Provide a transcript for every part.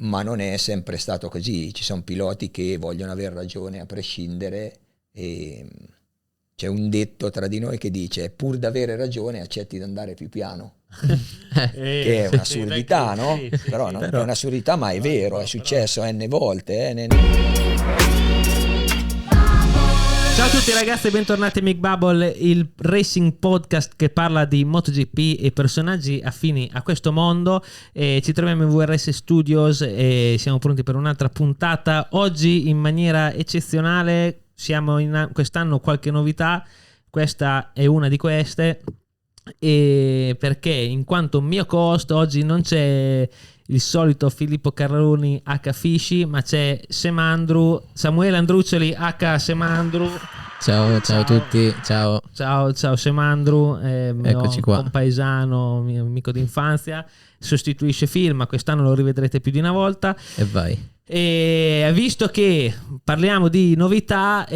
ma non è sempre stato così. Ci sono piloti che vogliono avere ragione a prescindere, e c'è un detto tra di noi che dice: pur d'avere ragione accetti di andare più piano. Che è un'assurdità, no? Però non è un'assurdità, ma è vero, è successo n volte. Ciao a tutti ragazzi e bentornati a Mick Bubble, il racing podcast che parla di MotoGP e personaggi affini a questo mondo. Ci troviamo in VRS Studios e siamo pronti per un'altra puntata. Oggi in maniera eccezionale quest'anno qualche novità, questa è una di queste, e perché in quanto mio co-host oggi non c'è il solito Filippo Carroni H Fisci, ma c'è Samuele Andruccioli H Semandru. Ciao a tutti, ciao Semandru, Eccoci qua. compaesano, mio amico d'infanzia, sostituisce Phil, ma quest'anno lo rivedrete più di una volta. E vai. E visto che parliamo di novità,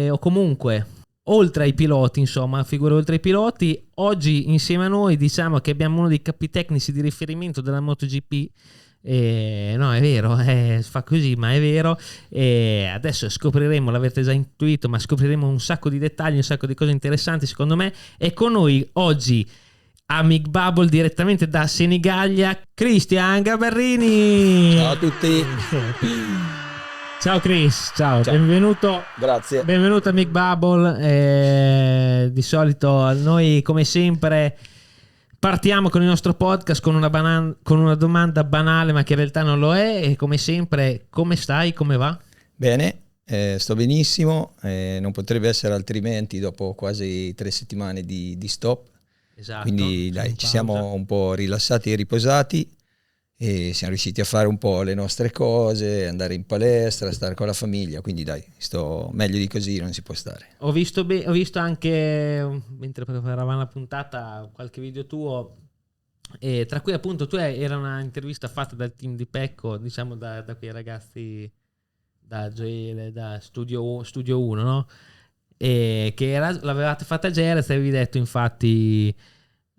o comunque oltre ai piloti, insomma, figure oltre ai piloti, oggi insieme a noi diciamo che abbiamo uno dei capi tecnici di riferimento della MotoGP. No, è vero, fa così, ma è vero. Adesso scopriremo, l'avete già intuito, ma scopriremo un sacco di dettagli, un sacco di cose interessanti secondo me. E con noi oggi a Mick Bubble direttamente da Senigallia, Cristian Gabarrini. Ciao a tutti. Ciao Chris, ciao. Benvenuto. Grazie. Benvenuto a Mick Bubble. Di solito noi, come sempre, partiamo con il nostro podcast con una domanda banale, ma che in realtà non lo è. E come sempre, come stai? Come va? Bene, sto benissimo. Non potrebbe essere altrimenti dopo quasi 3 settimane di stop. Esatto. Quindi dai, ci siamo un po' rilassati e riposati. E siamo riusciti a fare un po' le nostre cose, andare in palestra, stare con la famiglia, quindi dai, sto meglio di così, non si può stare. Ho visto anche, mentre preparavamo la puntata, qualche video tuo, e tra cui appunto era una intervista fatta dal team di Pecco, diciamo da quei ragazzi, da Gioele, da Studio 1, no? E che l'avevate fatta a Jerez e avevi detto infatti: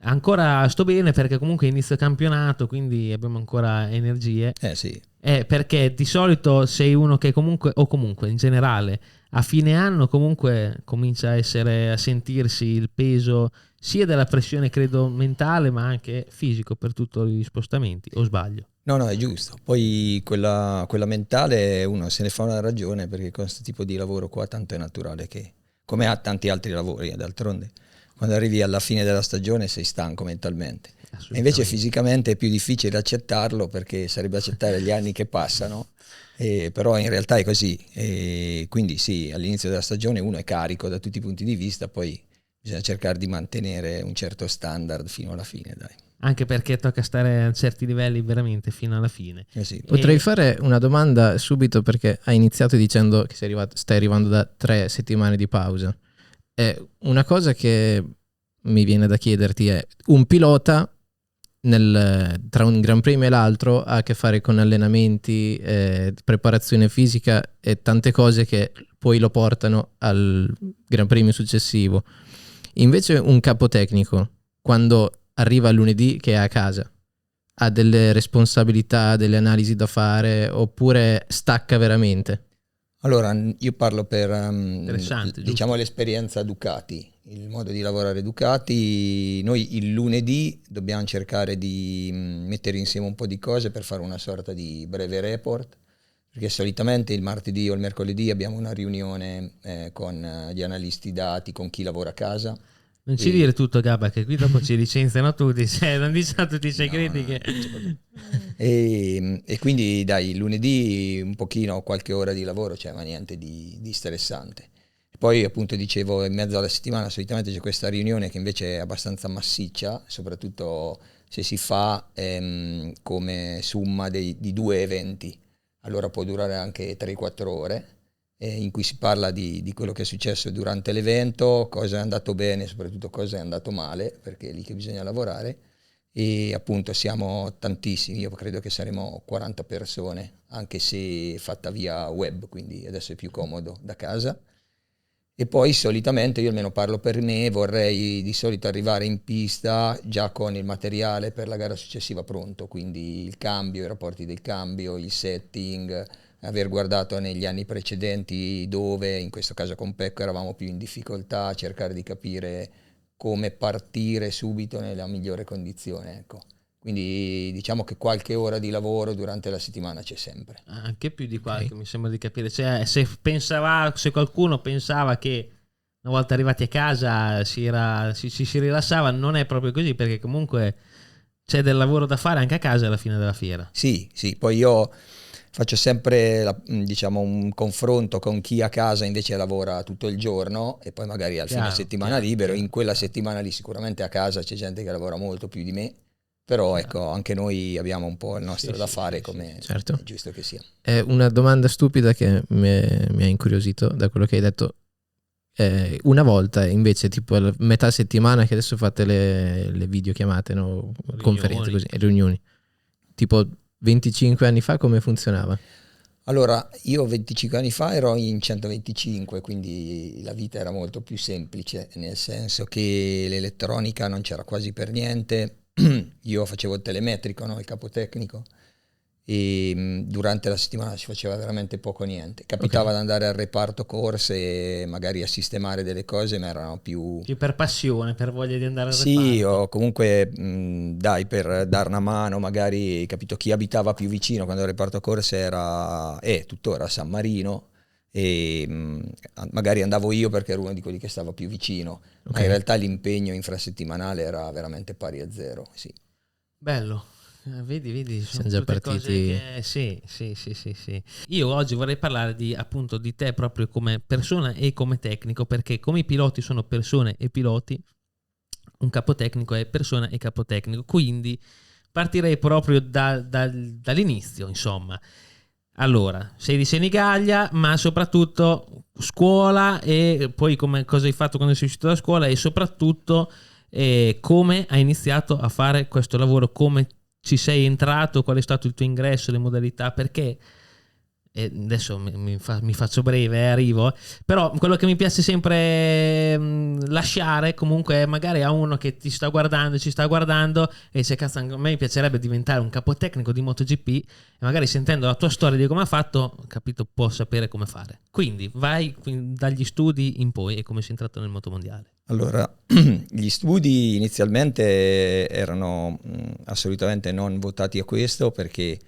ancora sto bene perché comunque inizio campionato, quindi abbiamo ancora energie. Sì. Perché di solito sei uno che comunque in generale a fine anno comunque comincia a sentirsi il peso sia della pressione, credo, mentale, ma anche fisico per tutti gli spostamenti, o sbaglio? No, è giusto. Poi quella mentale uno se ne fa una ragione, perché con questo tipo di lavoro qua tanto è naturale che, come ha tanti altri lavori, d'altronde quando arrivi alla fine della stagione sei stanco mentalmente, e invece fisicamente è più difficile accettarlo, perché sarebbe accettare gli anni che passano, però in realtà è così, e quindi sì, all'inizio della stagione uno è carico da tutti i punti di vista, poi bisogna cercare di mantenere un certo standard fino alla fine, dai. Anche perché tocca stare a certi livelli veramente fino alla fine. Sì. Potrei fare una domanda subito, perché hai iniziato dicendo che stai arrivando da 3 settimane di pausa. Una cosa che mi viene da chiederti è: un pilota tra un Gran Premio e l'altro ha a che fare con allenamenti, preparazione fisica e tante cose che poi lo portano al Gran Premio successivo. Invece un capo tecnico, quando arriva lunedì che è a casa, ha delle responsabilità, delle analisi da fare, oppure stacca veramente? Allora, io parlo per diciamo l'esperienza Ducati, il modo di lavorare Ducati. Noi il lunedì dobbiamo cercare di mettere insieme un po' di cose per fare una sorta di breve report, perché solitamente il martedì o il mercoledì abbiamo una riunione con gli analisti dati, con chi lavora a casa. Non ci dire tutto, Gabba, che qui dopo ci licenziano tutti, non diciamo tutti i segreti. E quindi dai, il lunedì un pochino, qualche ora di lavoro, ma niente di stressante. Poi appunto dicevo, in mezzo alla settimana solitamente c'è questa riunione che invece è abbastanza massiccia, soprattutto se si fa come somma di 2 eventi, allora può durare anche 3-4 ore. In cui si parla di quello che è successo durante l'evento, cosa è andato bene, soprattutto cosa è andato male, perché è lì che bisogna lavorare. E appunto siamo tantissimi, io credo che saremo 40 persone, anche se fatta via web, quindi adesso è più comodo da casa. E poi solitamente, io almeno parlo per me, vorrei di solito arrivare in pista già con il materiale per la gara successiva pronto, quindi il cambio, i rapporti del cambio, il setting, aver guardato negli anni precedenti dove, in questo caso con Pecco, eravamo più in difficoltà, cercare di capire come partire subito nella migliore condizione, ecco. Quindi diciamo che qualche ora di lavoro durante la settimana c'è sempre. Anche più di qualche, mi sembra di capire. Cioè, se qualcuno pensava che una volta arrivati a casa si rilassava, non è proprio così, perché comunque c'è del lavoro da fare anche a casa alla fine della fiera. Sì, poi io faccio sempre diciamo un confronto con chi a casa invece lavora tutto il giorno e poi magari al fine settimana libero. In quella settimana lì sicuramente a casa c'è gente che lavora molto più di me. Però ecco, anche noi abbiamo un po' il nostro da fare, come certo. È giusto che sia. È una domanda stupida che mi ha incuriosito da quello che hai detto. Una volta invece, tipo a metà settimana, che adesso fate le videochiamate, no? Conferenze così, riunioni, tipo 25 anni fa come funzionava? Allora, io 25 anni fa ero in 125, quindi la vita era molto più semplice, nel senso che l'elettronica non c'era quasi per niente. Io facevo il telemetrico, no? Il capotecnico, e durante la settimana si faceva veramente poco niente. Capitava di andare al reparto corse e magari a sistemare delle cose, ma erano più per passione, per voglia di andare al sì, reparto. o comunque dai, per dare una mano, magari, capito, chi abitava più vicino quando il reparto corse era tuttora a San Marino, e magari andavo io perché ero uno di quelli che stava più vicino, ma in realtà l'impegno infrasettimanale era veramente pari a zero, sì. Bello. Vedi, sono già tutte partiti. cose che sì. Io oggi vorrei parlare appunto di te proprio come persona e come tecnico, perché come i piloti sono persone e piloti, un capotecnico è persona e capotecnico, quindi partirei proprio dall'inizio, insomma. Allora, sei di Senigallia, ma soprattutto scuola, e poi cosa hai fatto quando sei uscito da scuola, e soprattutto come hai iniziato a fare questo lavoro, come ci sei entrato, qual è stato il tuo ingresso, le modalità, perché adesso mi faccio breve, arrivo, però quello che mi piace sempre lasciare comunque è magari a uno che ci sta guardando e dice cazzo, a me mi piacerebbe diventare un capotecnico di MotoGP, e magari sentendo la tua storia di come ha fatto, capito, può sapere come fare. Quindi vai dagli studi in poi e come sei entrato nel motomondiale. Allora, gli studi inizialmente erano assolutamente non votati a questo, perché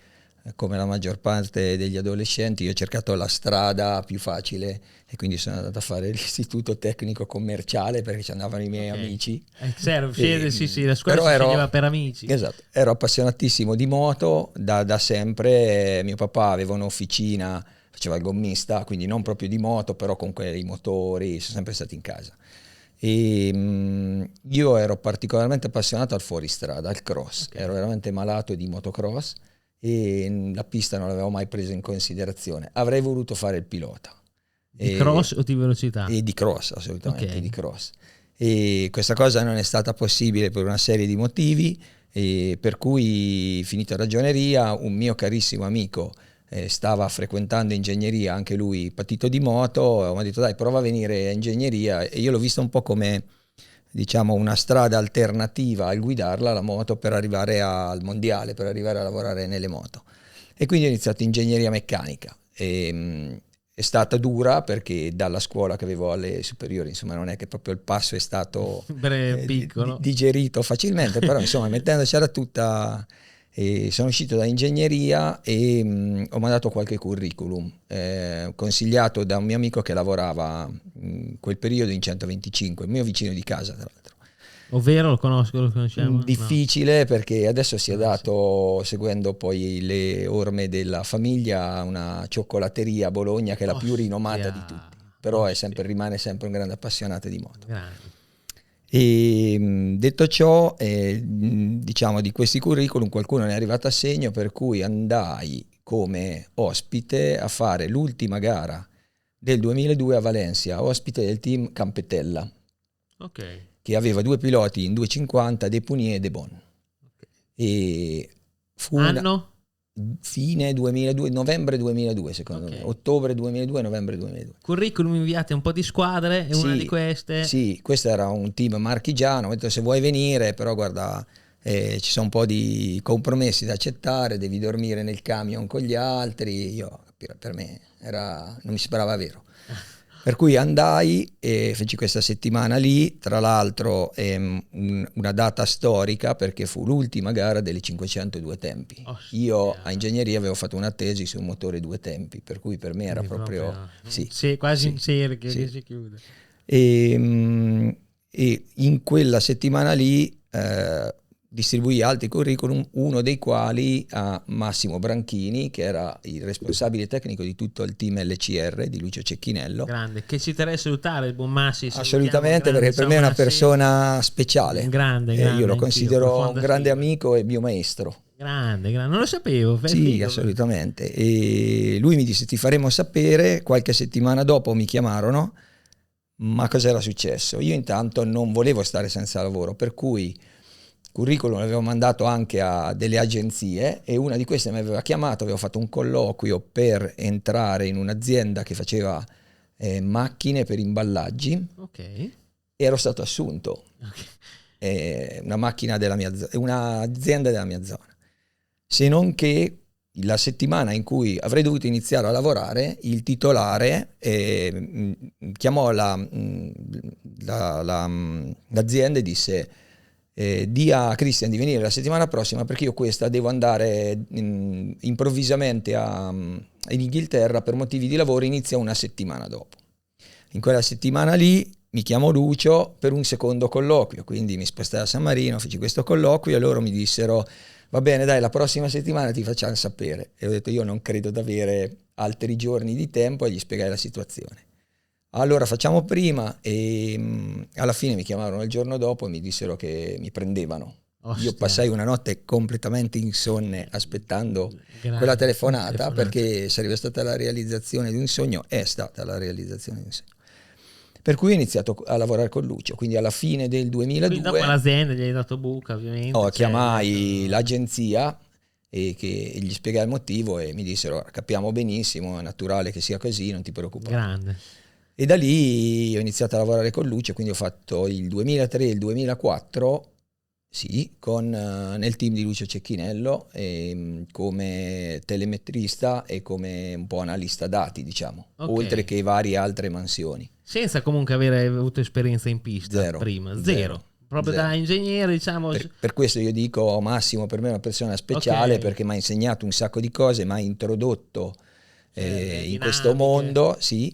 come la maggior parte degli adolescenti io ho cercato la strada più facile e quindi sono andato a fare l'istituto tecnico commerciale perché ci andavano i miei amici. Sì, la scuola si sceglieva per amici. Esatto, ero appassionatissimo di moto da sempre. Mio papà aveva un'officina, faceva il gommista, quindi non proprio di moto, però comunque i motori, sono sempre stati in casa. E io ero particolarmente appassionato al fuoristrada, al cross, ero veramente malato di motocross e la pista non l'avevo mai presa in considerazione. Avrei voluto fare il pilota. Di cross o di velocità? E di cross, assolutamente, di cross. E questa cosa non è stata possibile per una serie di motivi, e per cui, finito ragioneria, un mio carissimo amico stava frequentando ingegneria, anche lui patito di moto, mi ha detto dai, prova a venire a ingegneria, e io l'ho vista un po' come, diciamo, una strada alternativa al guidarla la moto per arrivare al mondiale, per arrivare a lavorare nelle moto. E quindi ho iniziato ingegneria meccanica. È stata dura perché dalla scuola che avevo alle superiori, insomma, non è che proprio il passo è stato piccolo, digerito facilmente, però insomma, mettendocela tutta, sono uscito da ingegneria e ho mandato qualche curriculum, consigliato da un mio amico che lavorava in quel periodo in 125, il mio vicino di casa tra l'altro. Ovvero lo conosciamo? Difficile, no. Perché adesso si è dato, seguendo poi le orme della famiglia, una cioccolateria a Bologna che è la più rinomata di tutti, però rimane sempre un grande appassionato di moto. E detto ciò, diciamo, di questi curriculum qualcuno ne è arrivato a segno, per cui andai come ospite a fare l'ultima gara del 2002 a Valencia, ospite del team Campetella. Che aveva due piloti in 250, Depunier e De Bon. E fu anno? fine 2002, novembre 2002 secondo me, ottobre 2002, novembre 2002. Curriculum inviate a un po' di squadre e Sì, una di queste... Sì, questo era un team marchigiano, ho detto se vuoi venire, però guarda, ci sono un po' di compromessi da accettare, devi dormire nel camion con gli altri, io per me non mi sembrava vero. Per cui andai e feci questa settimana lì, tra l'altro una data storica perché fu l'ultima gara delle 502 tempi. Io a ingegneria avevo fatto una tesi su un motore 2 tempi, per cui per me era proprio... Sì, quasi in cerchio sì. che si chiude. E in quella settimana lì distribuì altri curriculum, uno dei quali a Massimo Branchini, che era il responsabile tecnico di tutto il team LCR di Lucio Cecchinello. Grande, che ci terrei a salutare il buon Massi. Assolutamente, perché per me è una persona speciale. Grande, io lo considero un grande amico e mio maestro. Grande, non lo sapevo. Sì, assolutamente. E lui mi disse ti faremo sapere, qualche settimana dopo mi chiamarono, ma cos'era successo? Io intanto non volevo stare senza lavoro, per cui curriculum l'avevo mandato anche a delle agenzie e una di queste mi aveva chiamato, avevo fatto un colloquio per entrare in un'azienda che faceva macchine per imballaggi. Ok. Ero stato assunto. Okay. Un'azienda della mia zona. Se non che la settimana in cui avrei dovuto iniziare a lavorare, il titolare chiamò l'azienda e disse di a Christian di venire la settimana prossima perché io questa devo andare improvvisamente in Inghilterra per motivi di lavoro, inizia una settimana dopo. In quella settimana lì mi chiamò Lucio per un secondo colloquio, quindi mi spostai a San Marino, feci questo colloquio e loro mi dissero va bene dai, la prossima settimana ti facciamo sapere. E ho detto io non credo di avere altri giorni di tempo e gli spiegai la situazione. Allora facciamo prima e alla fine mi chiamarono il giorno dopo e mi dissero che mi prendevano. Io passai una notte completamente insonne aspettando quella telefonata perché sarebbe stata la realizzazione di un sogno, è stata la realizzazione di un sogno. Per cui ho iniziato a lavorare con Lucio, quindi alla fine del 2002... Quindi dopo l'azienda gli hai dato buca ovviamente. Chiamai l'agenzia e gli spiegai il motivo e mi dissero capiamo benissimo, è naturale che sia così, non ti preoccupare. Grande. E da lì ho iniziato a lavorare con Lucio, quindi ho fatto il 2003 e il 2004, sì, nel team di Lucio Cecchinello come telemetrista e come un po' analista dati, diciamo, oltre che varie altre mansioni. Senza comunque avere avuto esperienza in pista prima? Zero. Proprio da ingegnere, diciamo. Per questo io dico Massimo per me è una persona speciale perché mi ha insegnato un sacco di cose, mi ha introdotto in questo mondo, sì,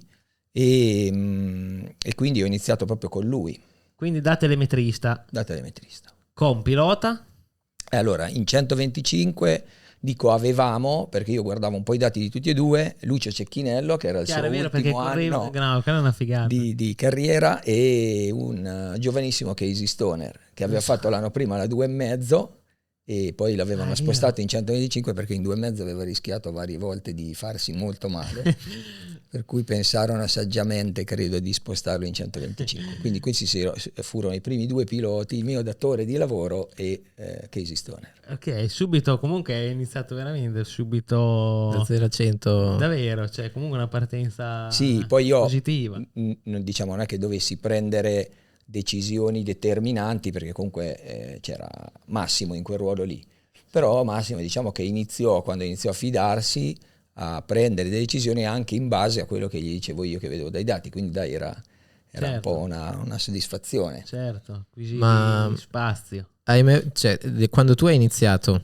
e quindi ho iniziato proprio con lui. Quindi da telemetrista. Da telemetrista. Con pilota? Allora, in 125 dico avevamo, perché io guardavo un po' i dati di tutti e due, Lucio Cecchinello, che era il suo ultimo anno di carriera, e un giovanissimo Casey Stoner, che aveva fatto l'anno prima la 2,5 e poi l'avevano spostato in 125 perché in 2,5 aveva rischiato varie volte di farsi molto male. Per cui pensarono saggiamente, credo, di spostarlo in 125. Quindi questi furono i primi due piloti, il mio datore di lavoro e Casey Stoner. Ok, subito, comunque è iniziato veramente subito... Da 0 a 100. Davvero, cioè comunque una partenza poi io, positiva. Diciamo, non è che dovessi prendere decisioni determinanti, perché comunque c'era Massimo in quel ruolo lì. Però Massimo, diciamo che quando iniziò a fidarsi, a prendere delle decisioni anche in base a quello che gli dicevo io che vedevo dai dati, quindi dai era un po' una soddisfazione. Certo, ma spazio. Quando tu hai iniziato,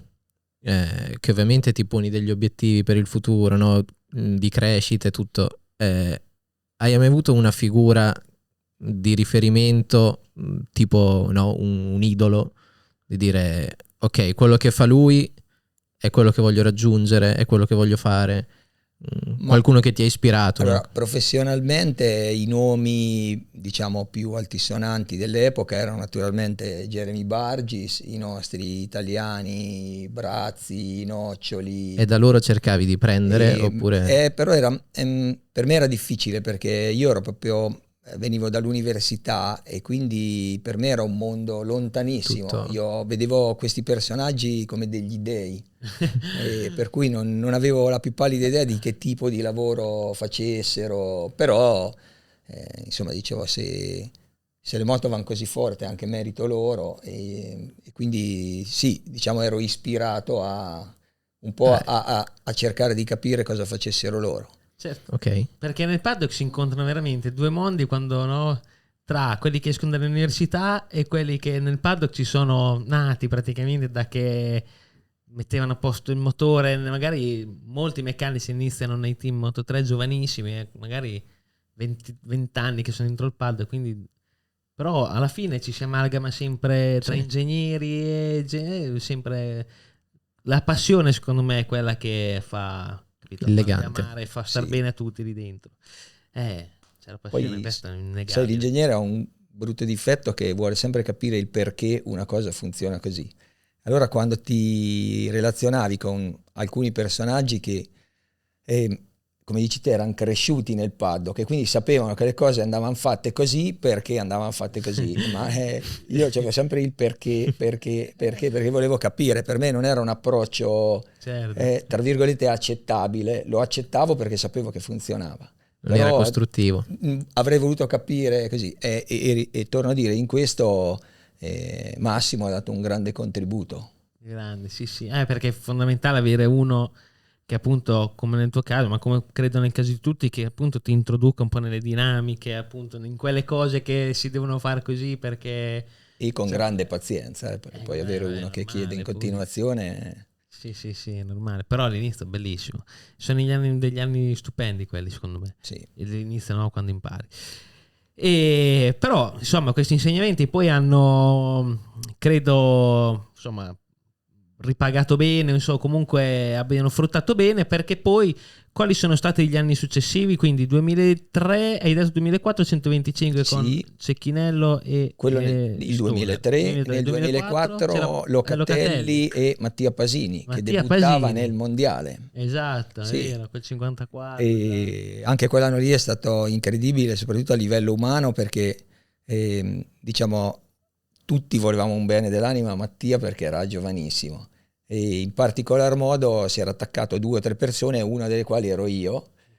che ovviamente ti poni degli obiettivi per il futuro, no? Di crescita e tutto, hai mai avuto una figura di riferimento tipo un idolo, di dire ok, quello che fa lui è quello che voglio raggiungere, è quello che voglio fare? Qualcuno che ti ha ispirato? Allora, no? Professionalmente i nomi, diciamo, più altisonanti dell'epoca erano naturalmente Jeremy Bargis, i nostri italiani, Brazzi, Noccioli. E da loro cercavi di prendere oppure? Però per me era difficile perché io ero proprio venivo dall'università e quindi per me era un mondo lontanissimo. Tutto. Io vedevo questi personaggi come degli dei, e per cui non avevo la più pallida idea di che tipo di lavoro facessero, però insomma dicevo se le moto vanno così forte è anche merito loro, e quindi sì, diciamo ero ispirato un po' a cercare di capire cosa facessero loro. Certo. Ok. Perché nel paddock si incontrano veramente due mondi quando, no, tra quelli che escono dall'università e quelli che nel paddock ci sono nati praticamente da che mettevano a posto il motore. Magari molti meccanici iniziano nei team Moto3 giovanissimi, magari 20 anni che sono dentro il paddock, quindi però alla fine ci si amalgama sempre tra Sì. ingegneri e sempre la passione, secondo me, è quella che fa, capito, Il fa legante. amare, fa star Sì. bene a tutti lì dentro. C'è la passione, Poi questo è sai, innegabile. l'ingegnere ha un brutto difetto che vuole sempre capire il perché una cosa funziona così. Allora quando ti relazionavi con alcuni personaggi che, come dici te, erano cresciuti nel paddock e quindi sapevano che le cose andavano fatte così perché andavano fatte così, ma io avevo sempre il perché volevo capire. Per me non era un approccio, Certo. tra virgolette, accettabile, lo accettavo perché sapevo che funzionava. Non era Però costruttivo. avrei voluto capire così e torno a dire, in questo Massimo ha dato un grande contributo. Grande, sì, sì. Perché è fondamentale avere uno che appunto, come nel tuo caso, ma come credo nel caso di tutti, che appunto ti introduca un po' nelle dinamiche, appunto in quelle cose che si devono fare così perché... E con cioè, grande pazienza, perché poi avere uno è che chiede in normale, poi. continuazione... Sì, sì, sì, è normale. Però all'inizio è bellissimo. Sono degli anni stupendi quelli, secondo me. Sì. E l'inizio no, quando impari. E però, insomma, questi insegnamenti poi hanno, credo, insomma, ripagato bene, insomma, comunque abbiano fruttato bene, perché poi quali sono stati gli anni successivi? Quindi 2003, hai detto 2004, 125 con Sì, Cecchinello e quello il Stoner. 2003, nel 2004 c'era 2004 Locatelli e Mattia Pasini, che Mattia debuttava Pasini. nel mondiale. Esatto, Sì. era quel 54. E anche quell'anno lì è stato incredibile, soprattutto a livello umano, perché diciamo tutti volevamo un bene dell'anima a Mattia perché era giovanissimo, e in particolar modo si era attaccato a 2 o 3 persone, una delle quali ero io.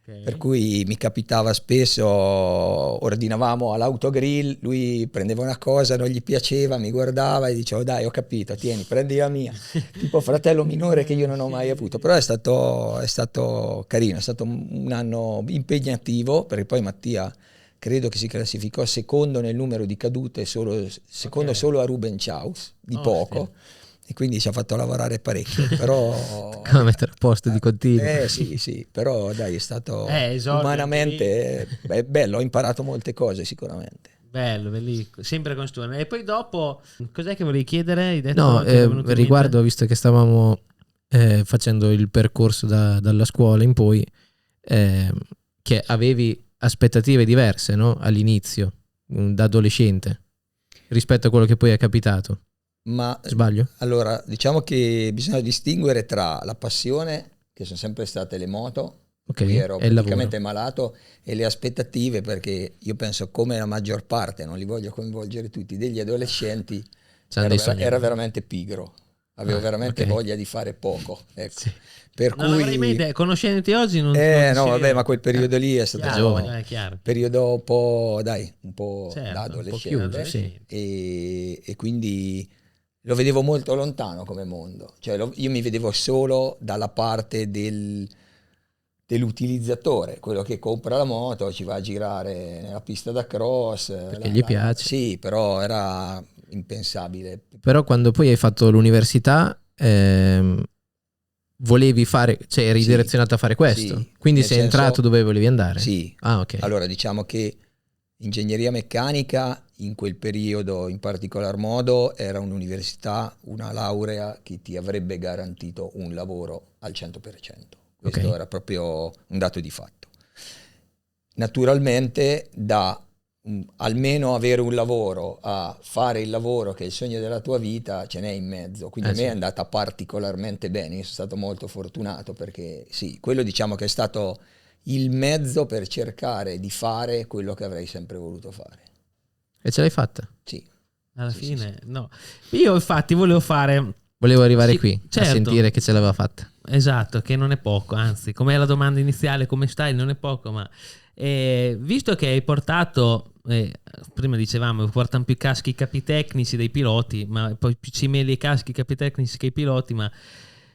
Ok. Per cui mi capitava spesso, ordinavamo all'autogrill, lui prendeva una cosa, non gli piaceva, mi guardava e dicevo dai, ho capito, tieni, prendi la mia, tipo fratello minore che io non ho mai avuto. Però è stato carino, è stato un anno impegnativo, perché poi Mattia credo che si classificò secondo nel numero di cadute, secondo Ok. solo a Ruben Chaus, di Oh, poco. E quindi ci ha fatto lavorare parecchio, però... Come mettere a posto di continuo. Sì, però dai, è stato esordio umanamente bello, ho imparato molte cose sicuramente. bello, bellissimo. Sempre con Stoner. E poi dopo, cos'è che volevi chiedere? Hai detto No, che ti è venuto in riguardo, mente? visto che stavamo facendo il percorso dalla scuola in poi, che avevi aspettative diverse, no? All'inizio, da adolescente, rispetto a quello che poi è capitato. Ma Sbaglio? allora, diciamo che bisogna distinguere tra la passione, che sono sempre state le moto, Ok, cui ero e il praticamente lavoro. malato, e le aspettative, perché io penso, come la maggior parte, non li voglio coinvolgere tutti, degli adolescenti, C'hanno dei sogni. era veramente pigro, avevo veramente ok. voglia di fare poco, ecco. Sì. Per Non l'avrei mai cui... detto. Conoscendoti oggi non ti no, si vabbè, vede. ma quel periodo lì è stato Chiaro, chiaro. periodo un po', dai, un po' Certo, da un po' adolescente, chiuso, sì. e quindi lo vedevo molto lontano come mondo, cioè io mi vedevo solo dalla parte dell'utilizzatore, quello che compra la moto, ci va a girare nella pista da cross, Perché gli piace. sì, però era impensabile. Però quando poi hai fatto l'università, volevi fare, cioè eri Sì, direzionato a fare questo. sì, Quindi nel sei senso, entrato dove volevi andare? sì. Ah, ok. Allora, diciamo che ingegneria meccanica in quel periodo in particolar modo era un'università, una laurea che ti avrebbe garantito un lavoro al 100%. Questo Ok. era proprio un dato di fatto. Naturalmente da almeno avere un lavoro a fare il lavoro che è il sogno della tua vita ce n'è in mezzo, quindi a me sì. è andata particolarmente bene, io sono stato molto fortunato perché sì, quello diciamo che è stato il mezzo per cercare di fare quello che avrei sempre voluto fare. E ce l'hai fatta? Sì. Alla Sì, fine, sì. no. Io infatti volevo fare... Volevo arrivare Sì, qui certo. a sentire che ce l'aveva fatta. Esatto, che non è poco, anzi, come la domanda iniziale, come stai, non è poco, ma visto che hai portato, prima dicevamo, portano più caschi capitecnici dei piloti, ma poi più cimeli e caschi capitecnici che i piloti, ma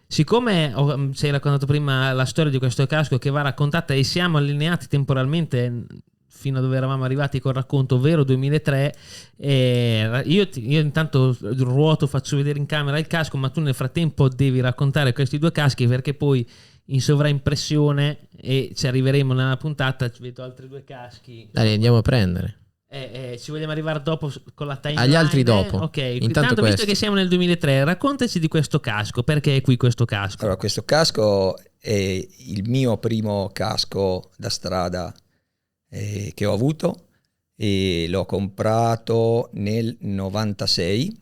siccome ci hai raccontato prima la storia di questo casco che va raccontata e siamo allineati temporalmente fino a dove eravamo arrivati col racconto, ovvero 2003, io intanto ruoto, faccio vedere in camera il casco, ma tu nel frattempo devi raccontare questi due caschi, perché poi in sovraimpressione, e ci arriveremo nella puntata, ci vedo altri due caschi. Dai, andiamo a prendere. Ci vogliamo arrivare dopo con la timeline. Agli altri dopo. Ok, Intanto visto che siamo nel 2003, raccontaci di questo casco, perché è qui questo casco? Allora, questo casco è il mio primo casco da strada che ho avuto, e l'ho comprato nel 96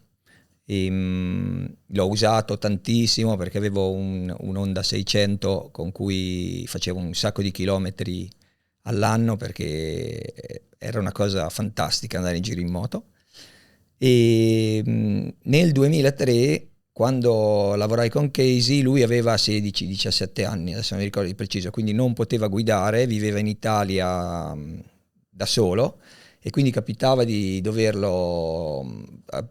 e l'ho usato tantissimo perché avevo un Honda 600 con cui facevo un sacco di chilometri all'anno, perché era una cosa fantastica andare in giro in moto. E nel 2003, quando lavorai con Casey, lui aveva 16-17 anni, adesso non mi ricordo di preciso, quindi non poteva guidare, viveva in Italia da solo, e quindi capitava di doverlo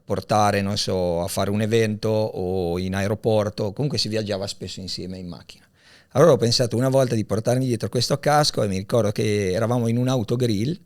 portare, non so, a fare un evento o in aeroporto, comunque si viaggiava spesso insieme in macchina. Allora ho pensato una volta di portarmi dietro questo casco, e mi ricordo che eravamo in un autogrill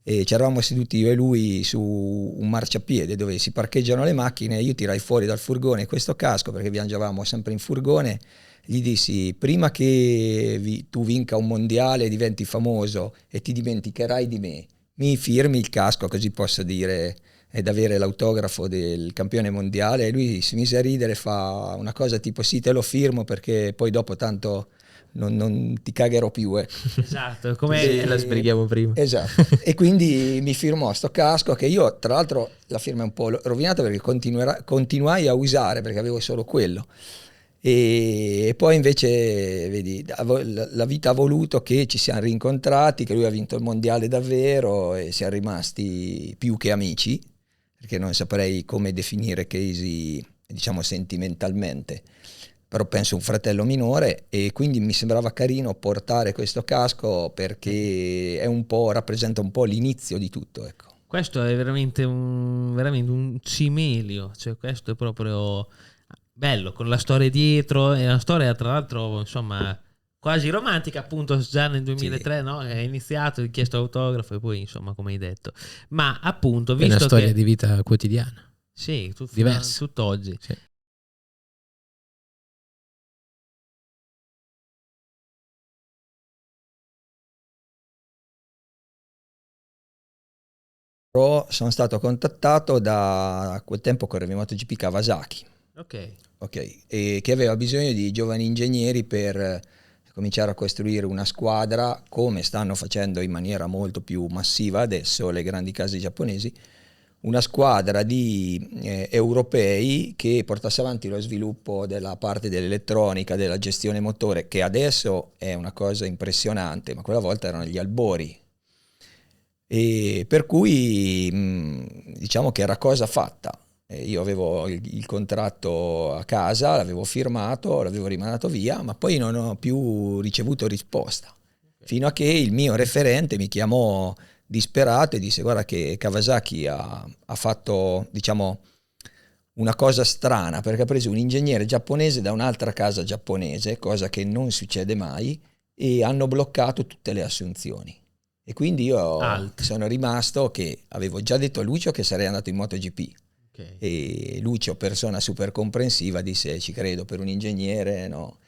e ci eravamo seduti io e lui su un marciapiede dove si parcheggiano le macchine. Io tirai fuori dal furgone questo casco, perché viaggiavamo sempre in furgone. Gli dissi: prima che tu vinca un mondiale, diventi famoso e ti dimenticherai di me, mi firmi il casco, così posso dire ed avere l'autografo del campione mondiale. E lui si mise a ridere, fa una cosa tipo: sì, te lo firmo, perché poi dopo tanto non ti cagherò più. Esatto, come la sbrighiamo prima. Esatto. E quindi mi firmò sto casco, che io tra l'altro la firma è un po' rovinata, perché continuai a usare perché avevo solo quello. E poi invece, vedi, la vita ha voluto che ci siamo rincontrati, che lui ha vinto il mondiale davvero, e siamo rimasti più che amici, perché non saprei come definire Casey, diciamo, sentimentalmente, però penso un fratello minore, e quindi mi sembrava carino portare questo casco, perché è un po', rappresenta un po' l'inizio di tutto, ecco. questo è veramente un cimelio, cioè questo è proprio bello, con la storia dietro, e la storia tra l'altro insomma quasi romantica, appunto, già nel 2003, Sì. no? È iniziato, hai chiesto autografo e poi insomma, come hai detto, ma appunto, È visto una storia che di vita quotidiana. sì, diversa. tutt'oggi. Sì. Però sono stato contattato da, a quel tempo correva in MotoGP Kawasaki, Ok. ok, e che aveva bisogno di giovani ingegneri per cominciare a costruire una squadra, come stanno facendo in maniera molto più massiva adesso le grandi case giapponesi, una squadra di europei che portasse avanti lo sviluppo della parte dell'elettronica, della gestione motore, che adesso è una cosa impressionante, ma quella volta erano gli albori. E per cui diciamo che era cosa fatta. Io avevo il contratto a casa, l'avevo firmato, l'avevo rimandato via, ma poi non ho più ricevuto risposta, fino a che il mio referente mi chiamò disperato e disse: guarda che Kawasaki ha fatto, diciamo, una cosa strana, perché ha preso un ingegnere giapponese da un'altra casa giapponese, cosa che non succede mai, e hanno bloccato tutte le assunzioni. E quindi io sono rimasto, che avevo già detto a Lucio che sarei andato in MotoGP. Okay. E Lucio, persona super comprensiva, disse: ci credo, per un ingegnere no.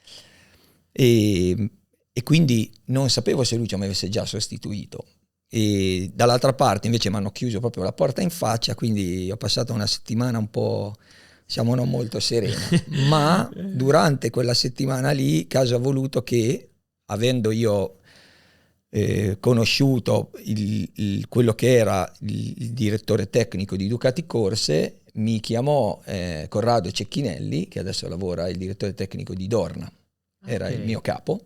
E quindi non sapevo se Lucio mi avesse già sostituito. E dall'altra parte invece mi hanno chiuso proprio la porta in faccia, quindi ho passato una settimana un po', diciamo, non molto serena. Ma durante quella settimana lì, caso ha voluto che, avendo io conosciuto quello che era il direttore tecnico di Ducati Corse, mi chiamò Corrado Cecchinelli, che adesso lavora, il direttore tecnico di Dorna, era il mio capo,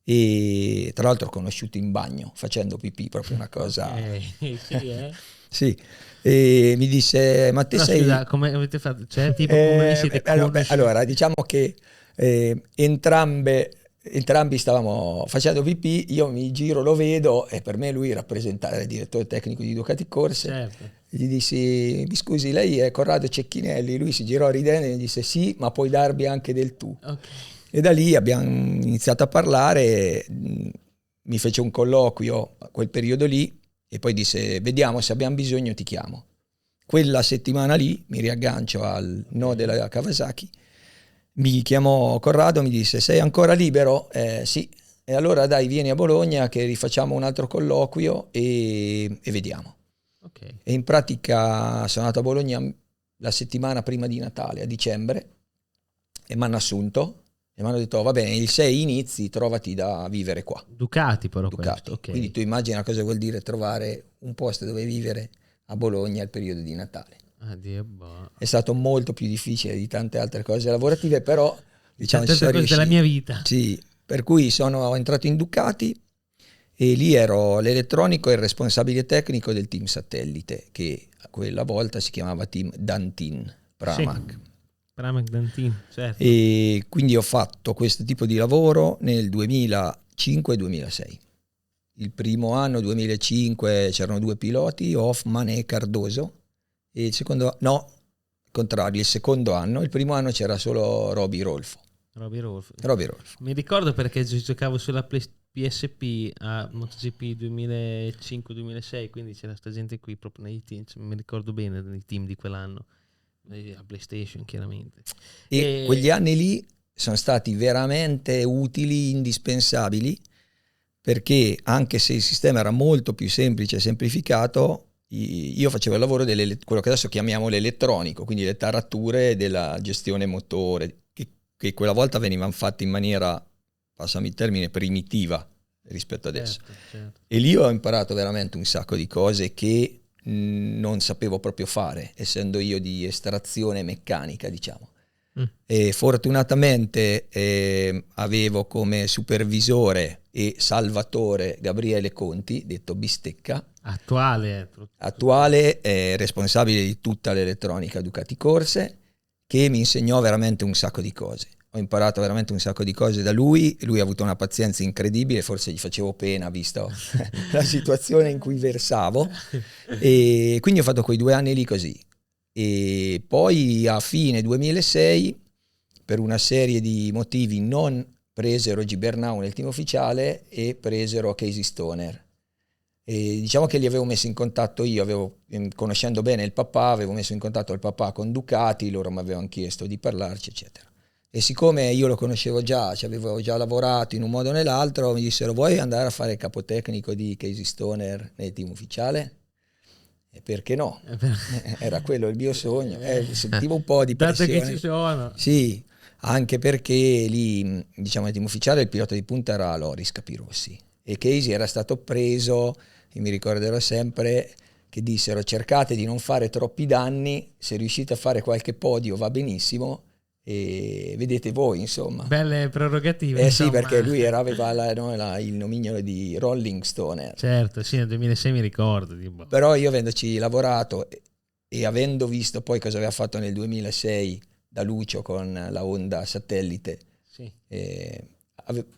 e tra l'altro ho conosciuto in bagno facendo pipì, proprio una cosa Sì, sì, e mi disse ma te Però, sei scusa, come avete fatto? Cioè, tipo, come vi siete conosciuti? allora diciamo che entrambi stavamo facendo pipì, io mi giro, lo vedo e per me lui rappresentava il direttore tecnico di Ducati Corse. Certo. Gli dissi, mi scusi, lei è Corrado Cecchinelli? Lui si girò ridendo e mi disse sì, ma puoi darmi anche del tu. Ok. E da lì abbiamo iniziato a parlare, mi fece un colloquio a quel periodo lì e poi disse vediamo se abbiamo bisogno ti chiamo. Quella settimana lì mi riaggancio al no della Kawasaki, mi chiamò Corrado, mi disse sei ancora libero? Sì, e allora dai vieni a Bologna che rifacciamo un altro colloquio e vediamo. Ok. E in pratica sono andato a Bologna la settimana prima di Natale, a dicembre, e mi hanno assunto e mi hanno detto va bene, il 6 inizi, trovati da vivere qua. Ducati però Ducati. questo, ok. Quindi tu immagina cosa vuol dire trovare un posto dove vivere a Bologna al periodo di Natale. Dio, boh. È stato molto più difficile di tante altre cose lavorative, però diciamo Tante altre cose della mia vita. Sì, per cui sono entrato in Ducati e lì ero l'elettronico e il responsabile tecnico del team satellite, che a quella volta si chiamava team Dantin, Pramac. Sì. Pramac Dantin, certo. E quindi ho fatto questo tipo di lavoro nel 2005-2006. Il primo anno, 2005, c'erano 2 piloti, Hoffman e Cardoso, e il secondo, no, il contrario, il secondo anno, il primo anno c'era solo Roby Rolfo. Roby Rolfo. Mi ricordo perché giocavo sulla PSP a MotoGP 2005-2006, quindi c'era sta gente qui proprio nei team, mi ricordo bene nei team di quell'anno, a PlayStation chiaramente. E quegli anni lì sono stati veramente utili, indispensabili, perché anche se il sistema era molto più semplice e semplificato, io facevo il lavoro quello che adesso chiamiamo l'elettronico, quindi le tarature della gestione motore, che quella volta venivano fatte in maniera, passami il termine, primitiva rispetto adesso. Certo. E lì ho imparato veramente un sacco di cose che non sapevo proprio fare, essendo io di estrazione meccanica, diciamo. E fortunatamente avevo come supervisore e salvatore Gabriele Conti, detto Bistecca, attuale responsabile di tutta l'elettronica Ducati Corse, che mi insegnò veramente un sacco di cose. Ho imparato veramente un sacco di cose da lui ha avuto una pazienza incredibile, forse gli facevo pena visto la situazione in cui versavo, e quindi ho fatto quei 2 anni lì così. E poi a fine 2006, per una serie di motivi, non presero Gibernau nel team ufficiale e presero Casey Stoner. E diciamo che li avevo messi in contatto io, conoscendo bene il papà, avevo messo in contatto il papà con Ducati, loro mi avevano chiesto di parlarci, eccetera. E siccome io lo conoscevo già, ci avevo già lavorato in un modo o nell'altro, mi dissero vuoi andare a fare il capotecnico di Casey Stoner nel team ufficiale? E perché no? Era quello il mio sogno. Sentivo un po' di pressione. Dato che ci sono. Sì, anche perché lì, diciamo, nel team ufficiale il pilota di punta era Loris Capirossi e Casey era stato preso, e mi ricorderò sempre che dissero cercate di non fare troppi danni, se riuscite a fare qualche podio va benissimo e vedete voi, insomma. Belle prerogative. Sì, perché lui aveva il nomignolo di Rolling Stoner. Certo, sì, nel 2006 mi ricordo. Però io avendoci lavorato e avendo visto poi cosa aveva fatto nel 2006 da Lucio con la Honda Satellite, sì.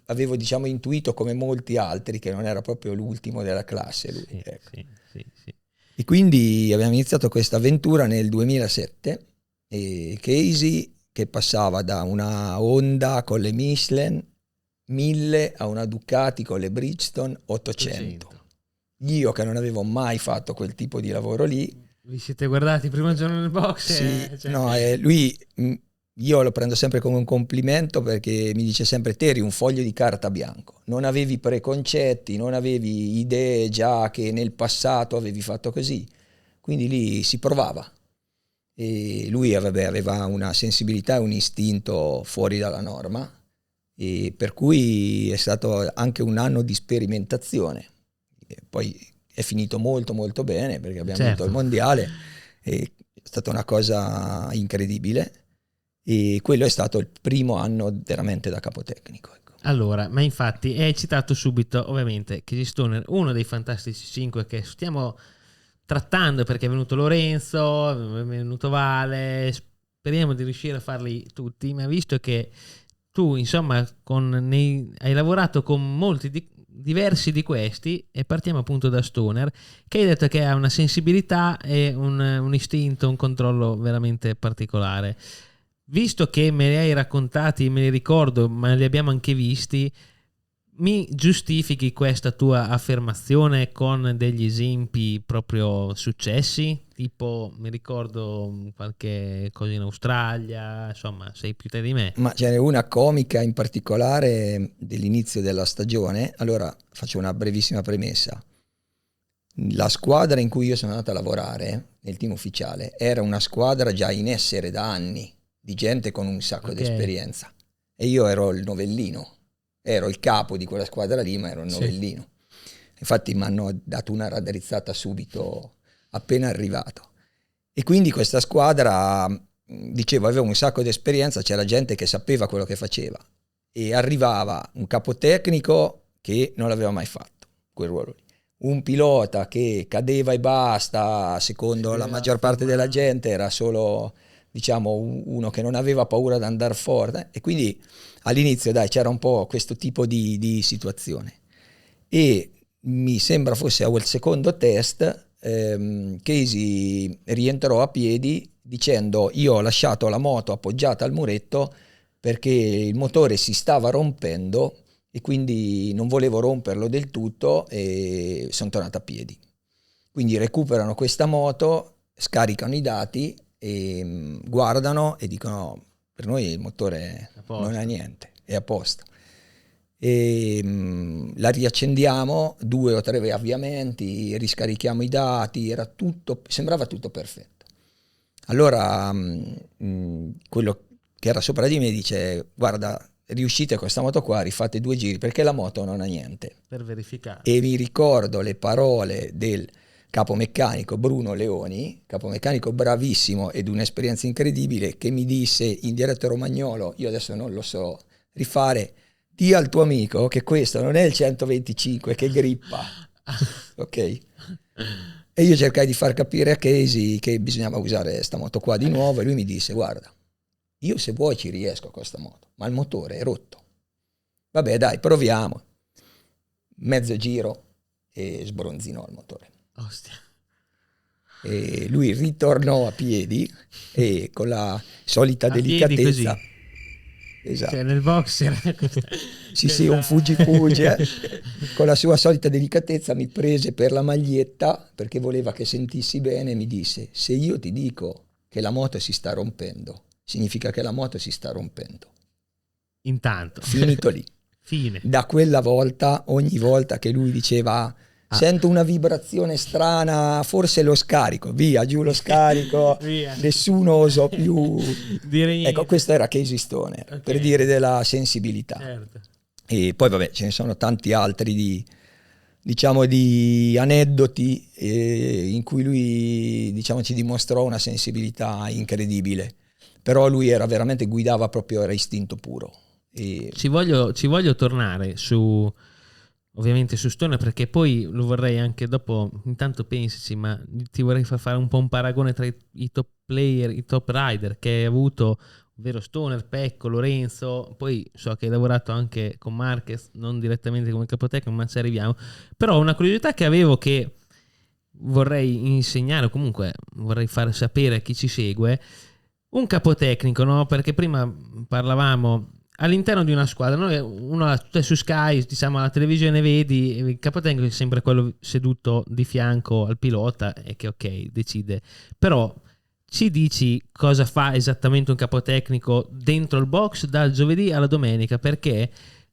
Avevo diciamo intuito come molti altri che non era proprio l'ultimo della classe lui. Sì, ecco. sì. E quindi abbiamo iniziato questa avventura nel 2007 e Casey che passava da una Honda con le Michelin 1000 a una Ducati con le Bridgestone 800. Io che non avevo mai fatto quel tipo di lavoro lì. Vi siete guardati il primo giorno nel box? Sì, no, lui, io lo prendo sempre come un complimento perché mi dice sempre te eri un foglio di carta bianco, non avevi preconcetti, non avevi idee già che nel passato avevi fatto così, quindi lì si provava. E lui aveva una sensibilità e un istinto fuori dalla norma, e per cui è stato anche un anno di sperimentazione. E poi è finito molto molto bene perché abbiamo vinto il mondiale, è stata una cosa incredibile e quello è stato il primo anno veramente da capotecnico. Ecco. Allora, ma infatti hai citato subito, ovviamente, Casey Stoner, uno dei Fantastici 5 che stiamo trattando, perché è venuto Lorenzo, è venuto Vale, speriamo di riuscire a farli tutti, ma visto che tu, insomma, hai lavorato con molti diversi di questi, e partiamo appunto da Stoner, che hai detto che ha una sensibilità e un istinto, un controllo veramente particolare. Visto che me li hai raccontati, me li ricordo, ma li abbiamo anche visti, mi giustifichi questa tua affermazione con degli esempi proprio successi? Tipo, mi ricordo qualche cosa in Australia, insomma, sei più te di me. Ma ce n'è una comica in particolare dell'inizio della stagione. Allora, faccio una brevissima premessa. La squadra in cui io sono andato a lavorare, nel team ufficiale, era una squadra già in essere da anni, di gente con un sacco di esperienza. E io ero il novellino. Ero il capo di quella squadra lì, ma ero il novellino. Infatti mi hanno dato una raddrizzata subito appena arrivato. E quindi questa squadra, dicevo, aveva un sacco di esperienza, c'era gente che sapeva quello che faceva. E arrivava un capotecnico che non l'aveva mai fatto, quel ruolo lì. Un pilota che cadeva e basta, secondo la maggior parte della gente, era solo, diciamo, uno che non aveva paura di andare forte. E quindi all'inizio, c'era un po' questo tipo di situazione. E mi sembra fosse al secondo test, Casey rientrò a piedi dicendo: io ho lasciato la moto appoggiata al muretto perché il motore si stava rompendo e quindi non volevo romperlo del tutto e sono tornato a piedi. Quindi recuperano questa moto, scaricano i dati e guardano e dicono: per noi il motore non ha niente, è a posto. E la riaccendiamo, 2 o 3 avviamenti, riscarichiamo i dati, era tutto, sembrava tutto perfetto. Allora quello che era sopra di me dice: guarda, riuscite con questa moto qua, rifate 2 giri perché la moto non ha niente. Per verificare. E mi ricordo le parole del capomeccanico Bruno Leoni, capomeccanico bravissimo ed un'esperienza incredibile, che mi disse in dialetto romagnolo, io adesso non lo so rifare: di al tuo amico che questo non è il 125 che grippa. Ok? E io cercai di far capire a Casey che bisognava usare sta moto qua di nuovo, e lui mi disse: guarda, io se vuoi ci riesco con sta moto, ma il motore è rotto. Vabbè, dai, proviamo. Mezzo giro e sbronzinò il motore. Ostia. E lui ritornò a piedi e con la solita A piedi delicatezza. così. Esatto. Cioè nel box era Sì, un fuggi-fuggi. Con la sua solita delicatezza mi prese per la maglietta perché voleva che sentissi bene e mi disse: se io ti dico che la moto si sta rompendo, significa che la moto si sta rompendo. Intanto. Finito lì. Fine. Da quella volta, ogni volta che lui diceva: sento una vibrazione strana, forse lo scarico, via, giù lo scarico, Via. nessuno osò più Dire niente. Ecco, questo era Casey Stoner, Ok. per dire della sensibilità. Certo. E poi vabbè, ce ne sono tanti altri di aneddoti in cui lui, diciamo, ci dimostrò una sensibilità incredibile, però lui era veramente, guidava proprio, era istinto puro. E Ci voglio tornare ovviamente su Stoner, perché poi lo vorrei anche dopo, intanto pensaci, ma ti vorrei fare un po' un paragone tra i top player, i top rider che hai avuto, ovvero Stoner, Pecco, Lorenzo. Poi so che hai lavorato anche con Marquez, non direttamente come capotecnico, ma ci arriviamo. Però una curiosità che avevo, che vorrei insegnare, o comunque vorrei far sapere a chi ci segue: un capotecnico, no? Perché prima parlavamo all'interno di una squadra, no? Su Sky, diciamo, alla televisione vedi il capotecnico è sempre quello seduto di fianco al pilota e che ok, decide. Però ci dici cosa fa esattamente un capotecnico dentro il box dal giovedì alla domenica? Perché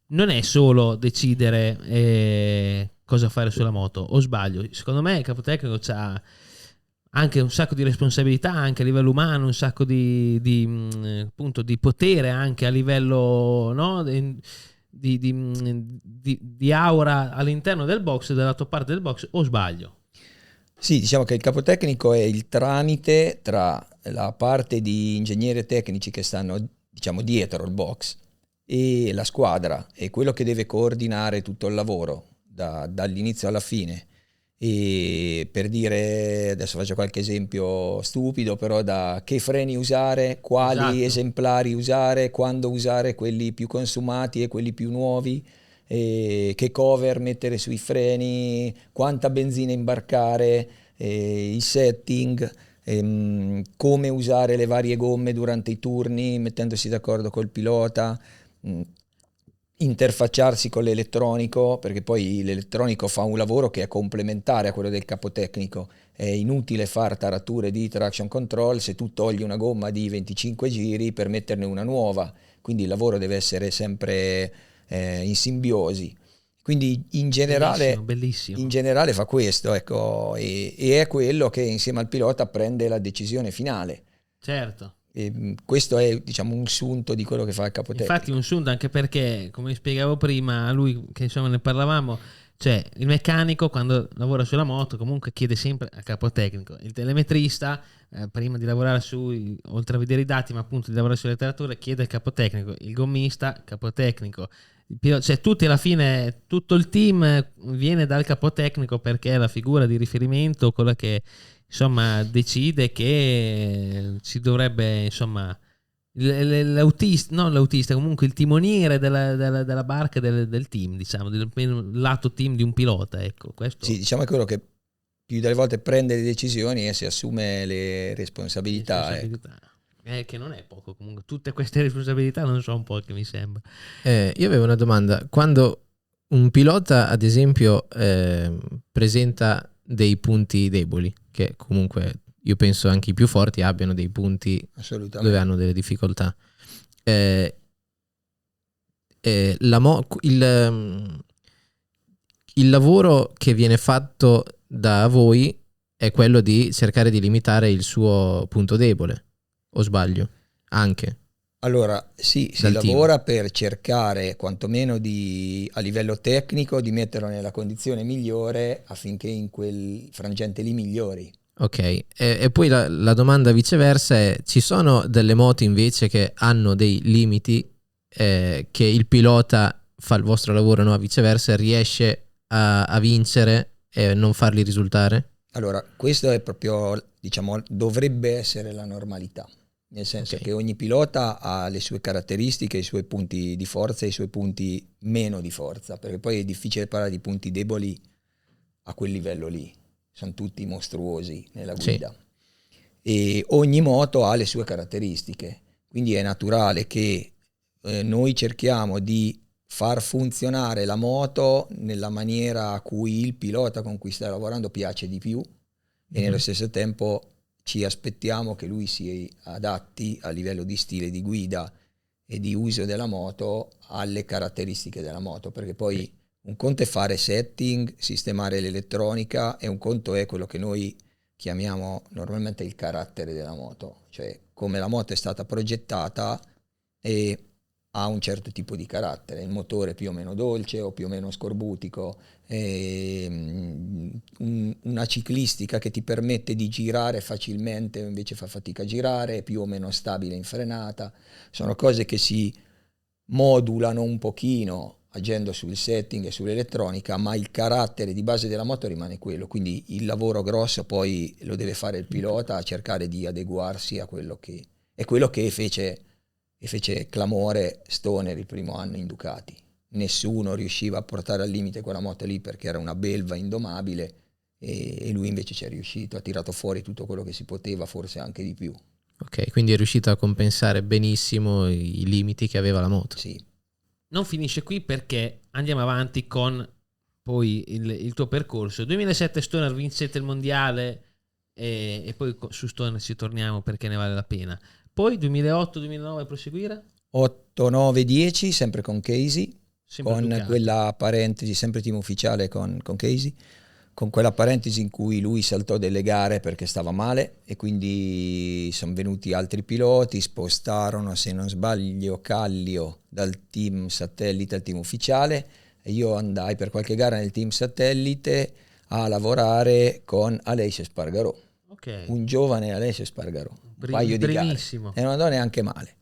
non è solo decidere cosa fare sulla moto, o sbaglio? Secondo me il capotecnico c'ha anche un sacco di responsabilità, anche a livello umano, un sacco appunto di potere anche a livello, no? di aura all'interno del box, della tua parte del box, o sbaglio? sì, diciamo che il capotecnico è il tramite tra la parte di ingegneri tecnici che stanno, diciamo, dietro il box e la squadra è quello che deve coordinare tutto il lavoro dall'inizio alla fine. E per dire, adesso faccio qualche esempio stupido, però da che freni usare, quali Esatto. esemplari usare, quando usare quelli più consumati e quelli più nuovi, e che cover mettere sui freni, quanta benzina imbarcare, i setting, come usare le varie gomme durante i turni, mettendosi d'accordo col pilota, mh, interfacciarsi con l'elettronico, perché poi l'elettronico fa un lavoro che è complementare a quello del capotecnico. È inutile fare tarature di traction control se tu togli una gomma di 25 giri per metterne una nuova, quindi il lavoro deve essere sempre in simbiosi. Quindi Bellissimo, bellissimo. in generale fa questo, ecco, e è quello che insieme al pilota prende la decisione finale. Certo. E questo è, diciamo, un sunto di quello che fa il capotecnico. Infatti un sunto, anche perché, come spiegavo prima, a lui che insomma ne parlavamo, cioè il meccanico quando lavora sulla moto comunque chiede sempre al capotecnico, il telemetrista prima di lavorare oltre a vedere i dati, ma appunto di lavorare sulle letterature, chiede al capotecnico, il gommista, capotecnico, il pilota, cioè tutti alla fine, tutto il team viene dal capotecnico perché è la figura di riferimento, quella che insomma decide che si dovrebbe insomma l'autista, non l'autista, comunque il timoniere della barca del team, diciamo, del lato team di un pilota, ecco, questo. Sì, diciamo è quello che più delle volte prende le decisioni e si assume le responsabilità. Che non è poco, comunque tutte queste responsabilità non sono poche, mi sembra. Io avevo una domanda. Quando un pilota, ad esempio, presenta dei punti deboli, che comunque io penso anche i più forti abbiano dei punti dove hanno delle difficoltà, il lavoro che viene fatto da voi è quello di cercare di limitare il suo punto debole, o sbaglio? Anche. Allora, sì, si lavora per cercare quantomeno a livello tecnico di metterlo nella condizione migliore affinché in quel frangente lì migliori. Ok, e poi la domanda viceversa è: ci sono delle moto invece che hanno dei limiti che il pilota fa il vostro lavoro, no? Viceversa, riesce a vincere e non farli risultare? Allora, questo è proprio, diciamo, dovrebbe essere la normalità. Nel senso che ogni pilota ha le sue caratteristiche, i suoi punti di forza e i suoi punti meno di forza, perché poi è difficile parlare di punti deboli a quel livello lì, sono tutti mostruosi nella guida. Sì. E ogni moto ha le sue caratteristiche, quindi è naturale che noi cerchiamo di far funzionare la moto nella maniera a cui il pilota con cui stai lavorando piace di più e nello stesso tempo ci aspettiamo che lui si adatti a livello di stile di guida e di uso della moto alle caratteristiche della moto, perché poi un conto è fare setting, sistemare l'elettronica e un conto è quello che noi chiamiamo normalmente il carattere della moto, cioè come la moto è stata progettata e ha un certo tipo di carattere, il motore più o meno dolce o più o meno scorbutico, una ciclistica che ti permette di girare facilmente invece fa fatica a girare, è più o meno stabile in frenata, sono cose che si modulano un pochino agendo sul setting e sull'elettronica, ma il carattere di base della moto rimane quello, quindi il lavoro grosso poi lo deve fare il pilota a cercare di adeguarsi a quello che è quello che fece clamore Stoner il primo anno in Ducati. Nessuno riusciva a portare al limite quella moto lì perché era una belva indomabile e lui invece ci è riuscito, ha tirato fuori tutto quello che si poteva, forse anche di più. Ok, quindi è riuscito a compensare benissimo i limiti che aveva la moto. Sì. Non finisce qui perché andiamo avanti con poi il tuo percorso. 2007 Stoner vincete il mondiale e poi su Stoner ci torniamo perché ne vale la pena. Poi 2008-2009 proseguire? 8, 9, 10 sempre con Casey, sempre con Ducati. Quella parentesi, sempre team ufficiale con Casey, con quella parentesi in cui lui saltò delle gare perché stava male e quindi sono venuti altri piloti, spostarono, se non sbaglio, Kallio dal team satellite al team ufficiale e io andai per qualche gara nel team satellite a lavorare con Aleix Espargaró. Okay. Un giovane Aleix Espargaró, un paio di gare, e non andò neanche male.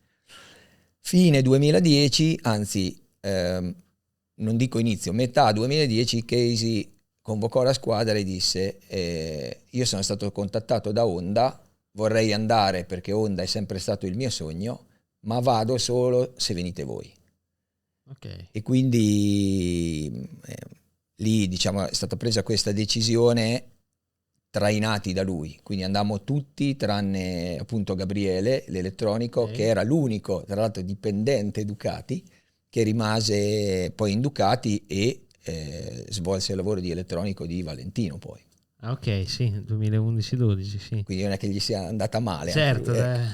Fine 2010, anzi non dico inizio, metà 2010 Casey convocò la squadra e disse io sono stato contattato da Honda, vorrei andare perché Honda è sempre stato il mio sogno, ma vado solo se venite voi. Ok. E quindi lì diciamo è stata presa questa decisione trainati da lui, quindi andammo tutti tranne appunto Gabriele, l'elettronico, che era l'unico tra l'altro dipendente Ducati, che rimase poi in Ducati e svolse il lavoro di elettronico di Valentino poi. Ah, ok, sì, 2011-12, sì. Quindi non è che gli sia andata male. Certo. Anche lui,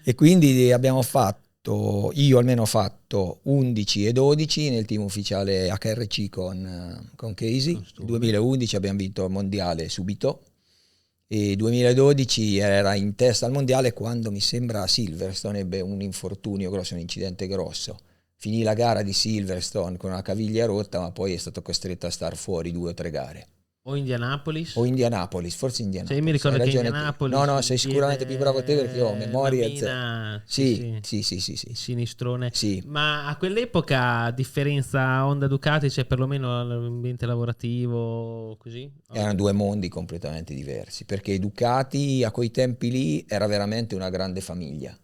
E quindi abbiamo fatto, io almeno ho fatto 11 e 12 nel team ufficiale HRC con Casey. Nel 2011 abbiamo vinto il mondiale subito e 2012 era in testa al mondiale quando mi sembra Silverstone ebbe un infortunio grosso, un incidente grosso. Finì la gara di Silverstone con una caviglia rotta, ma poi è stato costretto a star fuori 2 o 3 gare. O Indianapolis? O Indianapolis, forse Indianapolis. Cioè, io mi ricordo che Indianapolis... No, sei sicuramente più bravo te perché ho memoria. Sì. Sinistrone. Sì. Ma a quell'epoca, differenza Honda Ducati, cioè perlomeno l'ambiente lavorativo, così? Erano due mondi completamente diversi, perché Ducati a quei tempi lì era veramente una grande famiglia.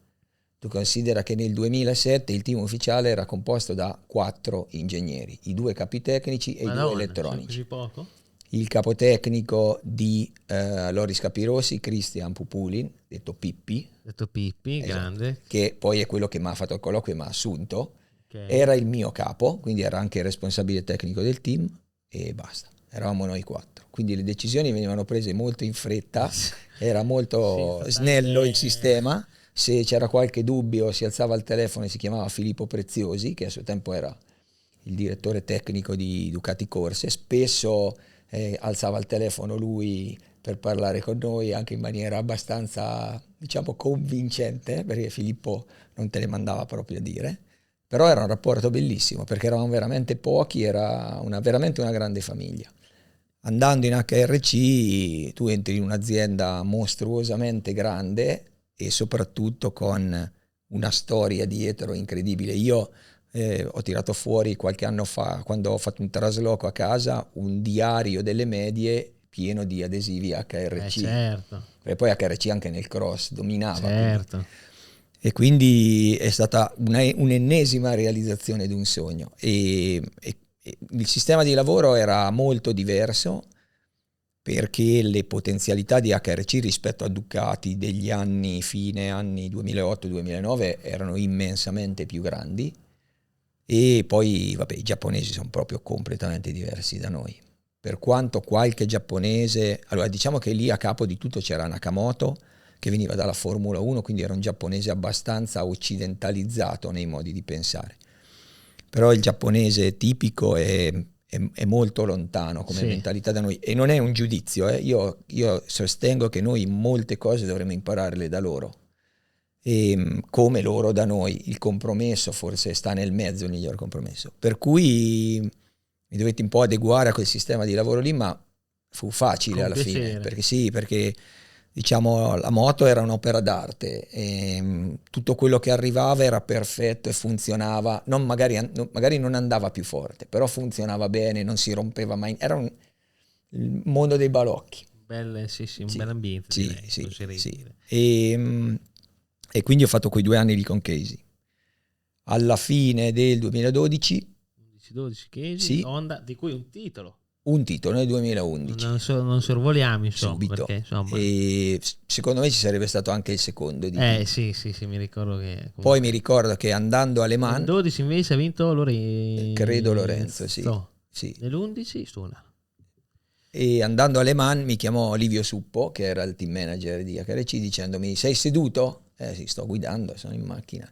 Tu considera che nel 2007 il team ufficiale era composto da 4 ingegneri, i 2 capi tecnici e i 2 elettronici. Così poco? Il capotecnico di Loris Capirossi, Christian Pupulin, detto Pippi, esatto, grande, che poi è quello che mi ha fatto il colloquio e mi ha assunto, okay. Era il mio capo, quindi era anche il responsabile tecnico del team e basta, eravamo noi 4. Quindi le decisioni venivano prese molto in fretta, era molto snello il sistema. Se c'era qualche dubbio si alzava il telefono e si chiamava Filippo Preziosi, che a suo tempo era il direttore tecnico di Ducati Corse. Spesso alzava il telefono lui per parlare con noi anche in maniera abbastanza, diciamo, convincente, perché Filippo non te le mandava proprio a dire. Però era un rapporto bellissimo perché eravamo veramente pochi, era veramente una grande famiglia. Andando in HRC tu entri in un'azienda mostruosamente grande e soprattutto con una storia dietro incredibile. Io ho tirato fuori qualche anno fa, quando ho fatto un trasloco a casa, un diario delle medie pieno di adesivi HRC. Certo. E poi HRC anche nel cross dominava. Certo. E quindi è stata un'ennesima realizzazione di un sogno. E il sistema di lavoro era molto diverso perché le potenzialità di HRC rispetto a Ducati degli fine anni 2008-2009 erano immensamente più grandi. E poi, vabbè, i giapponesi sono proprio completamente diversi da noi. Per quanto qualche giapponese... Allora, diciamo che lì a capo di tutto c'era Nakamoto, che veniva dalla Formula 1, quindi era un giapponese abbastanza occidentalizzato nei modi di pensare. Però il giapponese tipico è molto lontano come mentalità da noi. E non è un giudizio, io sostengo che noi molte cose dovremmo impararle da loro. E come loro da noi, il compromesso forse sta nel mezzo, il miglior compromesso. Per cui mi dovetti un po' adeguare a quel sistema di lavoro lì, ma fu facile alla fine, perché diciamo la moto era un'opera d'arte e tutto quello che arrivava era perfetto e funzionava, magari non andava più forte, però funzionava bene, non si rompeva mai, era il mondo dei balocchi. Un bel ambiente. E quindi ho fatto quei 2 anni lì con Casey. Alla fine del 2012 Casey, Honda, di cui un titolo nel 2011. Non sorvoliamo, insomma, subito. Perché, insomma... E secondo me ci sarebbe stato anche il secondo di sì, mi ricordo che comunque... Poi mi ricordo che andando a Le Mans, nel 12 invece ha vinto Lorenzo. Credo Lorenzo, sì. Nell'11 Stona. E andando a Le Mans mi chiamò Livio Suppo, che era il team manager di HRC, dicendomi: sei seduto? Sì, sto guidando, sono in macchina.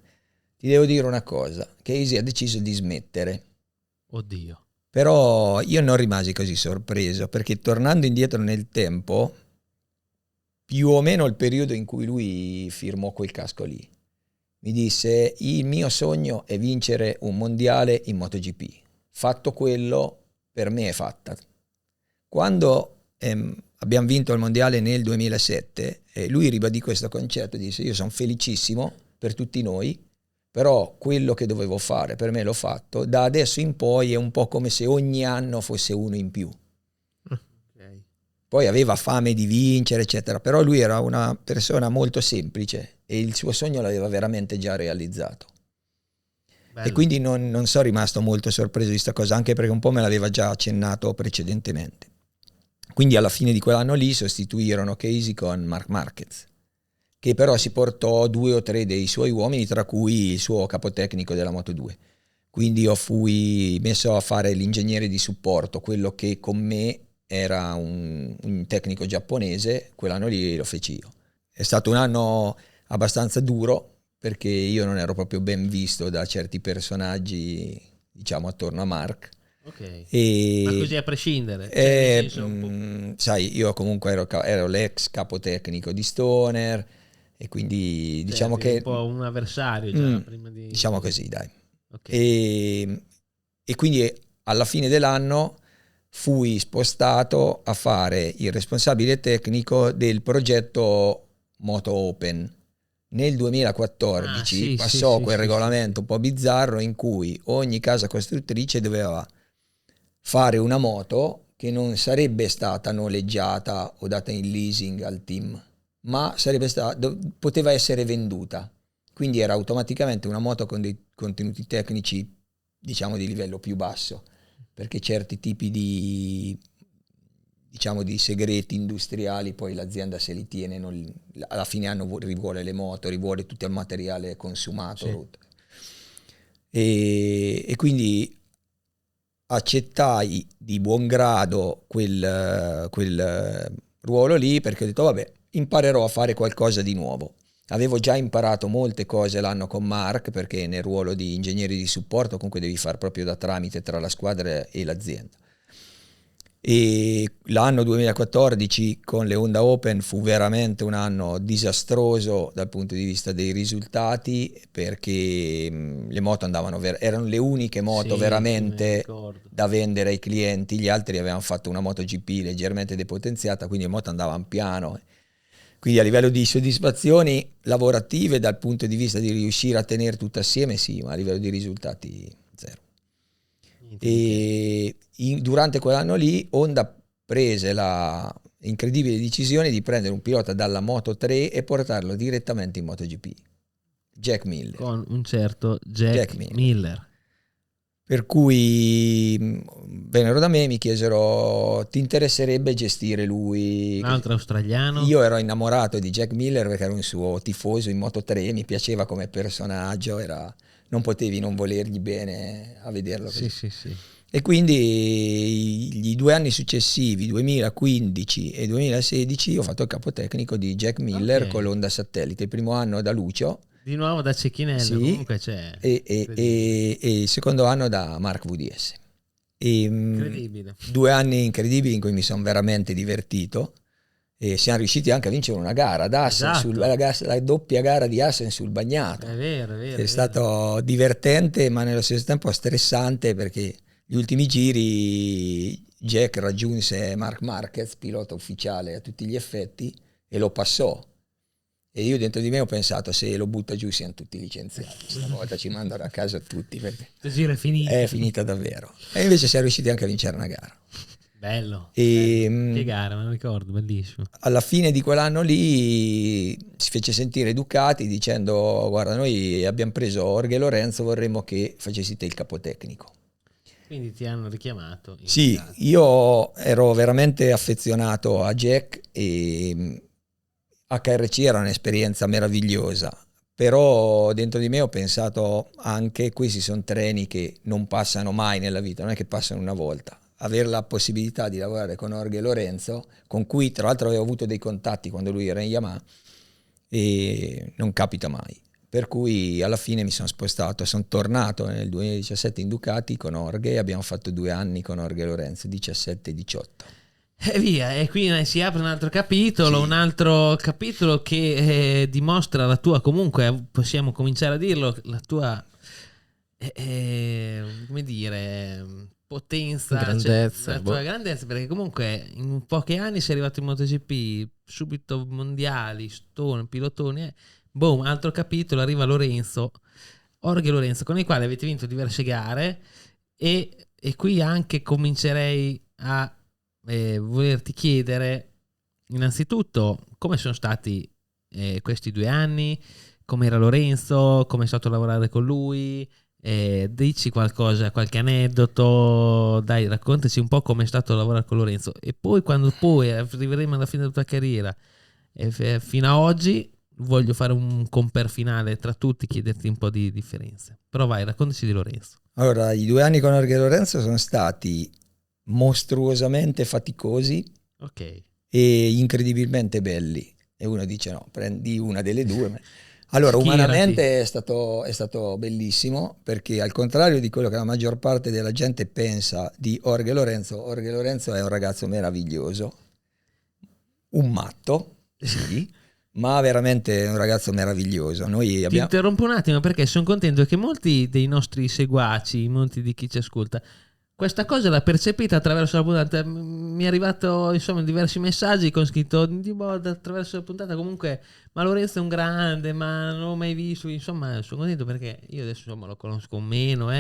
Ti devo dire una cosa, Casey ha deciso di smettere. Oddio. Però io non rimasi così sorpreso, perché tornando indietro nel tempo, più o meno il periodo in cui lui firmò quel casco lì, mi disse: il mio sogno è vincere un mondiale in MotoGP. Fatto quello, per me è fatta. Quando abbiamo vinto il mondiale nel 2007, lui ribadì questo concetto, disse: io sono felicissimo per tutti noi, però quello che dovevo fare per me l'ho fatto. Da adesso in poi è un po' come se ogni anno fosse uno in più. Poi aveva fame di vincere, eccetera, però lui era una persona molto semplice e il suo sogno l'aveva veramente già realizzato. Bello. E quindi non sono rimasto molto sorpreso di questa cosa, anche perché un po' me l'aveva già accennato precedentemente. Quindi alla fine di quell'anno lì sostituirono Casey con Marc Marquez, che però si portò 2 o 3 dei suoi uomini, tra cui il suo capotecnico della Moto2. Quindi io fui messo a fare l'ingegnere di supporto, quello che con me era un tecnico giapponese, quell'anno lì lo feci io. È stato un anno abbastanza duro perché io non ero proprio ben visto da certi personaggi, diciamo, attorno a Mark. Ok. E, ma così a prescindere? Cioè, nel senso, un po'... sai, io comunque ero l'ex capotecnico di Stoner e quindi diciamo Certo, che... un po' un avversario già prima di... Diciamo così, dai. Okay. E quindi alla fine dell'anno fui spostato a fare il responsabile tecnico del progetto Moto Open. Nel 2014 passò quel regolamento un po' bizzarro in cui ogni casa costruttrice doveva fare una moto che non sarebbe stata noleggiata o data in leasing al team, ma poteva essere venduta. Quindi era automaticamente una moto con dei contenuti tecnici, diciamo, di livello più basso, perché certi tipi di, diciamo, di segreti industriali poi l'azienda se li tiene, alla fine anno rivuole le moto, rivuole tutto il materiale consumato. Sì. E quindi accettai di buon grado quel ruolo lì, perché ho detto vabbè, imparerò a fare qualcosa di nuovo. Avevo già imparato molte cose l'anno con Mark, perché nel ruolo di ingegnere di supporto comunque devi fare proprio da tramite tra la squadra e l'azienda. E l'anno 2014 con le Honda Open fu veramente un anno disastroso dal punto di vista dei risultati, perché le moto andavano erano le uniche moto veramente da vendere ai clienti. Gli altri avevano fatto una MotoGP leggermente depotenziata, quindi le moto andavano piano. Quindi a livello di soddisfazioni lavorative, dal punto di vista di riuscire a tenere tutto assieme, sì, ma a livello di risultati zero. E durante quell'anno lì Honda prese la incredibile decisione di prendere un pilota dalla Moto3 e portarlo direttamente in MotoGP, Jack Miller. Con un certo Jack Miller. Per cui vennero da me e mi chiesero: ti interesserebbe gestire lui? Un altro australiano. Io ero innamorato di Jack Miller perché ero un suo tifoso in Moto3, mi piaceva come personaggio, non potevi non volergli bene a vederlo così. Sì. E quindi i 2 anni successivi, 2015 e 2016, ho fatto il capotecnico di Jack Miller con l'Honda Satellite. Il primo anno da Lucio. Di nuovo da Cecchinello, sì, comunque c'è. E il secondo anno da Mark VDS. Incredibile. 2 anni incredibili in cui mi sono veramente divertito. E siamo riusciti anche a vincere una gara ad Assen, esatto. La doppia gara di Assen sul bagnato. È vero. È stato divertente, ma nello stesso tempo stressante, perché gli ultimi giri Jack raggiunse Marc Marquez, pilota ufficiale a tutti gli effetti, e lo passò. E io dentro di me ho pensato: se lo butta giù siamo tutti licenziati, stavolta ci mandano a casa tutti, perché il giro è finita davvero. E invece siamo riusciti anche a vincere una gara. Bello. Che gara, me lo ricordo, bellissimo. Alla fine di quell'anno lì si fece sentire Ducati dicendo: guarda, noi abbiamo preso Jorge Lorenzo, vorremmo che facessi te il capotecnico. Quindi ti hanno richiamato? Sì, io ero veramente affezionato a Jack e HRC era un'esperienza meravigliosa, però dentro di me ho pensato anche: questi sono treni che non passano mai nella vita, non è che passano una volta. Avere la possibilità di lavorare con Jorge Lorenzo, con cui tra l'altro avevo avuto dei contatti quando lui era in Yamaha, e non capita mai. Per cui alla fine mi sono spostato, sono tornato nel 2017 in Ducati con Jorge e abbiamo fatto 2 anni con Jorge Lorenzo, 17 e 18. E via, e qui si apre un altro capitolo, sì. Un altro capitolo che dimostra la tua, comunque possiamo cominciare a dirlo, la tua, come dire, potenza, grandezza, la tua grandezza, perché comunque in pochi anni sei arrivato in MotoGP, subito mondiali, Stone, pilotoni, boom, altro capitolo, arriva Lorenzo. Jorge Lorenzo, con i quali avete vinto diverse gare, e qui anche comincerei a volerti chiedere innanzitutto come sono stati questi 2 anni, com'era Lorenzo, come è stato lavorare con lui, dici qualcosa, qualche aneddoto, dai, raccontaci un po' come è stato lavorare con Lorenzo, e poi quando poi arriveremo alla fine della tua carriera fino a oggi voglio fare un compare finale tra tutti, chiederti un po' di differenze, però vai, raccontaci di Lorenzo. Allora, i 2 anni con Jorge Lorenzo sono stati mostruosamente faticosi Ok. e incredibilmente belli. E uno dice no, prendi una delle due. Allora, Schierati. umanamente è stato bellissimo, perché al contrario di quello che la maggior parte della gente pensa di Jorge Lorenzo è un ragazzo meraviglioso, un matto, sì, ma veramente un ragazzo meraviglioso. Noi Ti abbiamo... interrompo un attimo perché sono contento che molti dei nostri seguaci, molti di chi ci ascolta, questa cosa l'ha percepita attraverso la puntata. Mi è arrivato insomma diversi messaggi con scritto attraverso la puntata comunque, ma Lorenzo è un grande, ma non l'ho mai visto, insomma sono contento perché io adesso insomma lo conosco meno,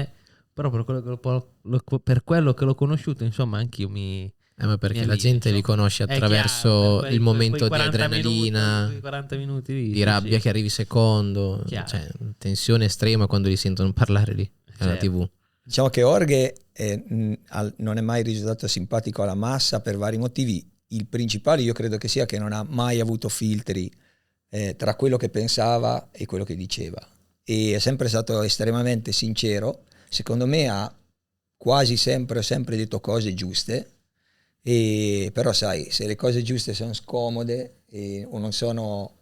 però per quello che l'ho conosciuto insomma anch'io Ma perché mi la allivia, gente li insomma. conosce È attraverso chiaro, il momento quei di 40 adrenalina, quei 40 minuti lì, di sì, rabbia sì. che arrivi secondo, Chiaro. cioè tensione estrema quando li sentono parlare lì alla Certo. TV. Diciamo che Jorge non è mai risultato simpatico alla massa per vari motivi. Il principale io credo che sia che non ha mai avuto filtri tra quello che pensava e quello che diceva, e è sempre stato estremamente sincero. Secondo me ha quasi sempre detto cose giuste, e però sai, se le cose giuste sono scomode o non sono,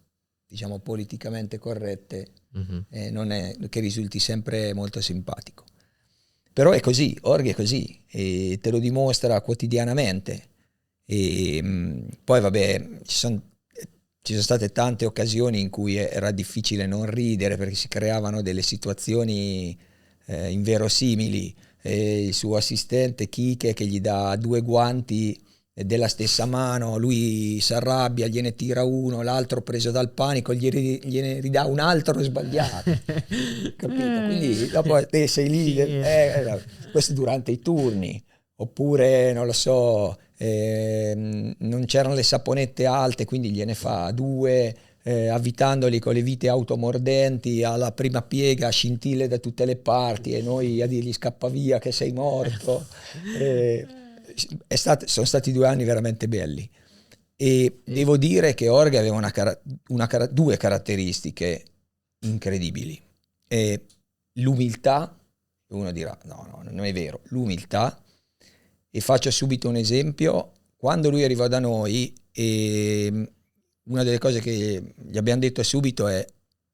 diciamo, politicamente corrette, non è che risulti sempre molto simpatico. Però è così, Jorge è così e te lo dimostra quotidianamente. E poi vabbè, ci sono state tante occasioni in cui era difficile non ridere, perché si creavano delle situazioni inverosimili. Il suo assistente Kike che gli dà 2 guanti della stessa mano, lui si arrabbia, gliene tira uno, l'altro preso dal panico gliene ridà un altro sbagliato. Capito? Quindi dopo te sei lì, Sì. questo durante i turni, oppure non lo so, non c'erano le saponette alte, quindi gliene fa 2, avvitandoli con le vite automordenti, alla prima piega scintille da tutte le parti e noi a dirgli scappa via che sei morto. Sono stati 2 anni veramente belli, e devo dire che Jorge aveva 2 caratteristiche incredibili. L'umiltà, uno dirà no, non è vero, l'umiltà, e faccio subito un esempio. Quando lui arrivò da noi, una delle cose che gli abbiamo detto subito è: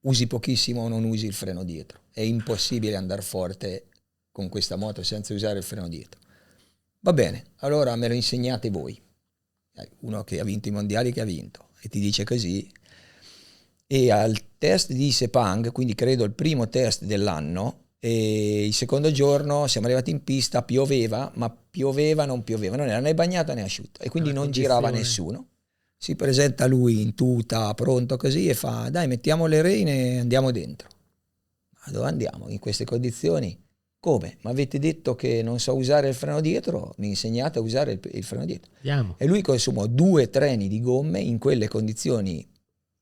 usi pochissimo o non usi il freno dietro, è impossibile andare forte con questa moto senza usare il freno dietro. Va bene, allora me lo insegnate voi. Uno che ha vinto i mondiali, che ha vinto, e ti dice così. E al test di Sepang, quindi credo il primo test dell'anno, e il secondo giorno siamo arrivati in pista, pioveva, ma non pioveva, non era né bagnato né asciutto, e quindi non girava nessuno. Si presenta lui in tuta, pronto così, e fa: dai, mettiamo le reine e andiamo dentro. Ma dove andiamo in queste condizioni? Come? Ma avete detto che non so usare il freno dietro? Mi insegnate a usare il freno dietro. Andiamo. E lui consumò 2 treni di gomme in quelle condizioni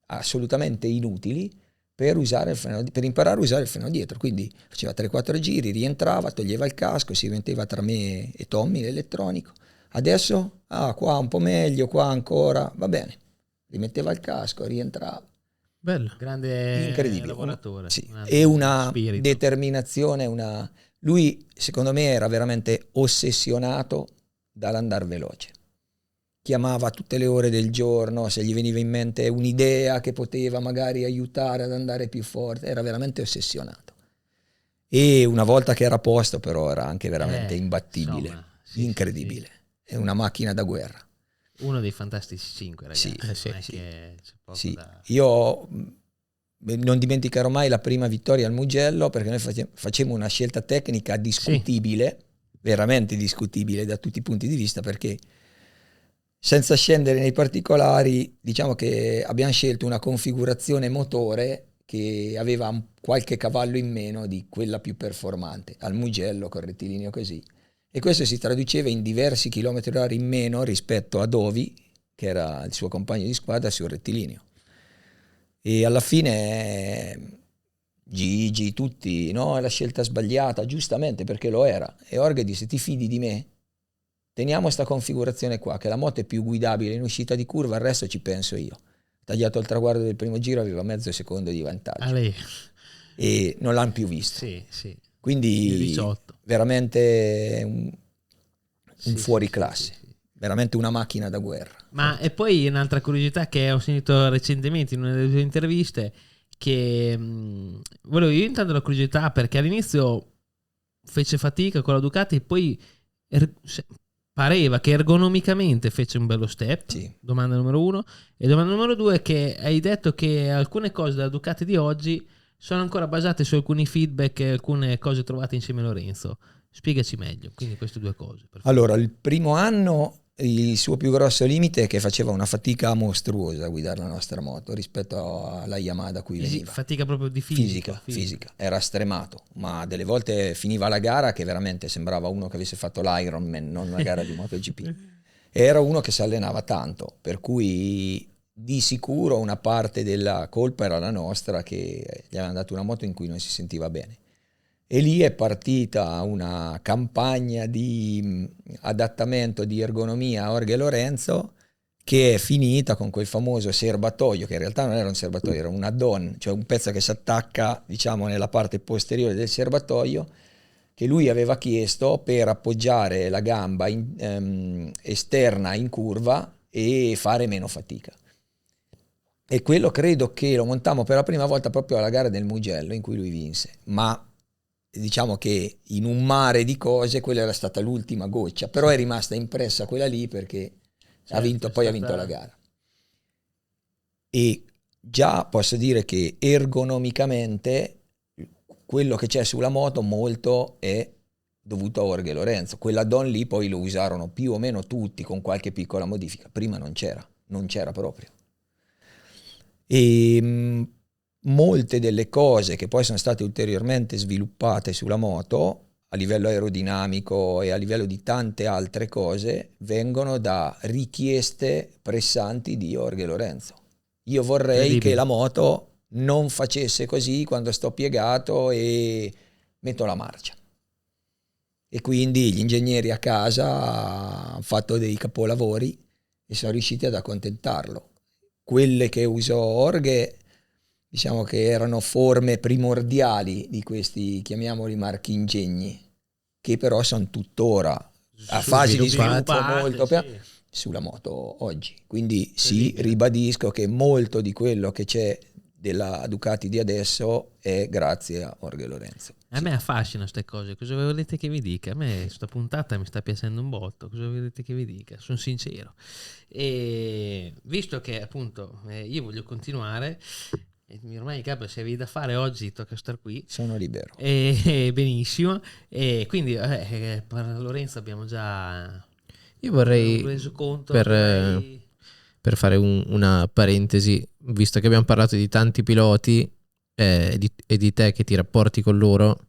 assolutamente inutili per imparare a usare il freno dietro. Quindi faceva 3-4 giri, rientrava, toglieva il casco, si metteva tra me e Tommy l'elettronico. Adesso, qua un po' meglio, qua ancora, va bene. Rimetteva il casco, rientrava. Bello. Grande Incredibile. lavoratore. Sì. E una spirito. determinazione, lui secondo me era veramente ossessionato dall'andare veloce. Chiamava tutte le ore del giorno, se gli veniva in mente un'idea che poteva magari aiutare ad andare più forte, era veramente ossessionato. E una volta che era a posto, però, era anche veramente imbattibile, insomma, sì, incredibile. Sì. È una macchina da guerra. Uno dei fantastici 5, ragazzi. Sì. Io non dimenticherò mai la prima vittoria al Mugello, perché noi facemmo una scelta tecnica discutibile, veramente discutibile da tutti i punti di vista, perché senza scendere nei particolari, diciamo che abbiamo scelto una configurazione motore che aveva qualche cavallo in meno di quella più performante, al Mugello col rettilineo così, e questo si traduceva in diversi chilometri orari in meno rispetto a Dovi, che era il suo compagno di squadra, sul rettilineo. E alla fine Gigi, tutti, no, è la scelta sbagliata, giustamente, perché lo era. E Jorge disse: ti fidi di me? Teniamo sta configurazione qua, che la moto è più guidabile in uscita di curva, il resto ci penso io. Tagliato il traguardo del primo giro, aveva mezzo secondo di vantaggio. E non l'hanno più visto. Sì. Quindi veramente un fuoriclasse. Sì. Veramente una macchina da guerra. Ma e poi un'altra curiosità che ho sentito recentemente in una delle tue interviste, che volevo io intanto la curiosità, perché all'inizio fece fatica con la Ducati, poi pareva che ergonomicamente fece un bello step. Sì. Domanda numero 1. E domanda numero 2, che hai detto che alcune cose della Ducati di oggi sono ancora basate su alcuni feedback e alcune cose trovate insieme a Lorenzo. Spiegaci meglio, quindi queste due cose. Allora, il primo anno il suo più grosso limite è che faceva una fatica mostruosa a guidare la nostra moto rispetto alla Yamaha da cui veniva. Fatica proprio di fisica. Era stremato, ma delle volte finiva la gara che veramente sembrava uno che avesse fatto l'Ironman, non una gara di MotoGP. Era uno che si allenava tanto, per cui di sicuro una parte della colpa era la nostra, che gli avevano dato una moto in cui non si sentiva bene. E lì è partita una campagna di adattamento, di ergonomia a Jorge Lorenzo, che è finita con quel famoso serbatoio, che in realtà non era un serbatoio, era un add-on, cioè un pezzo che si attacca, diciamo, nella parte posteriore del serbatoio, che lui aveva chiesto per appoggiare la gamba esterna in curva e fare meno fatica. E quello credo che lo montammo per la prima volta proprio alla gara del Mugello, in cui lui vinse, ma diciamo che in un mare di cose quella era stata l'ultima goccia, però è rimasta impressa quella lì perché ha vinto la gara. E già posso dire che ergonomicamente quello che c'è sulla moto molto è dovuto a Jorge Lorenzo. Quell'add-on lì poi lo usarono più o meno tutti con qualche piccola modifica, prima non c'era proprio. E molte delle cose che poi sono state ulteriormente sviluppate sulla moto a livello aerodinamico e a livello di tante altre cose vengono da richieste pressanti di Jorge Lorenzo. Io vorrei che la moto non facesse così quando sto piegato e metto la marcia. E quindi gli ingegneri a casa hanno fatto dei capolavori e sono riusciti ad accontentarlo. Quelle che usò Jorge, diciamo che erano forme primordiali di questi, chiamiamoli marchingegni, che però sono tuttora a fase di sviluppo molto sulla moto oggi. Quindi sì, ribadisco che molto di quello che c'è della Ducati di adesso è grazie a Jorge Lorenzo. A me affascina queste cose, cosa volete che vi dica? A me questa puntata mi sta piacendo un botto, cosa volete che vi dica? Sono sincero. E visto che appunto io voglio continuare, ormai Gabbo, se avevi da fare oggi tocca star qui. Sono libero. Benissimo. E quindi per Lorenzo abbiamo già io vorrei reso conto per fare una parentesi, visto che abbiamo parlato di tanti piloti e di te che ti rapporti con loro,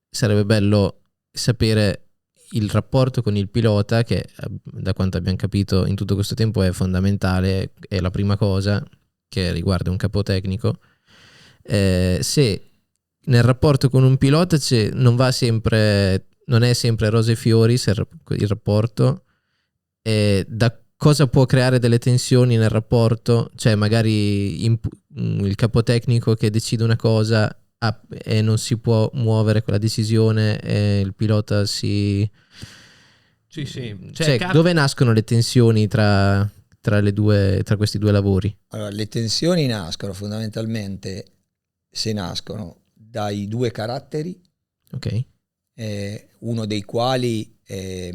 sarebbe bello sapere il rapporto con il pilota, che da quanto abbiamo capito in tutto questo tempo è fondamentale, è la prima cosa che riguarda un capotecnico. Se nel rapporto con un pilota non è sempre rose e fiori il rapporto, da cosa può creare delle tensioni nel rapporto, cioè magari il capotecnico che decide una cosa e non si può muovere quella decisione e il pilota sì. Cioè, dove nascono le tensioni tra questi due lavori? Allora, le tensioni nascono fondamentalmente, se nascono dai due caratteri, ok, uno dei quali è,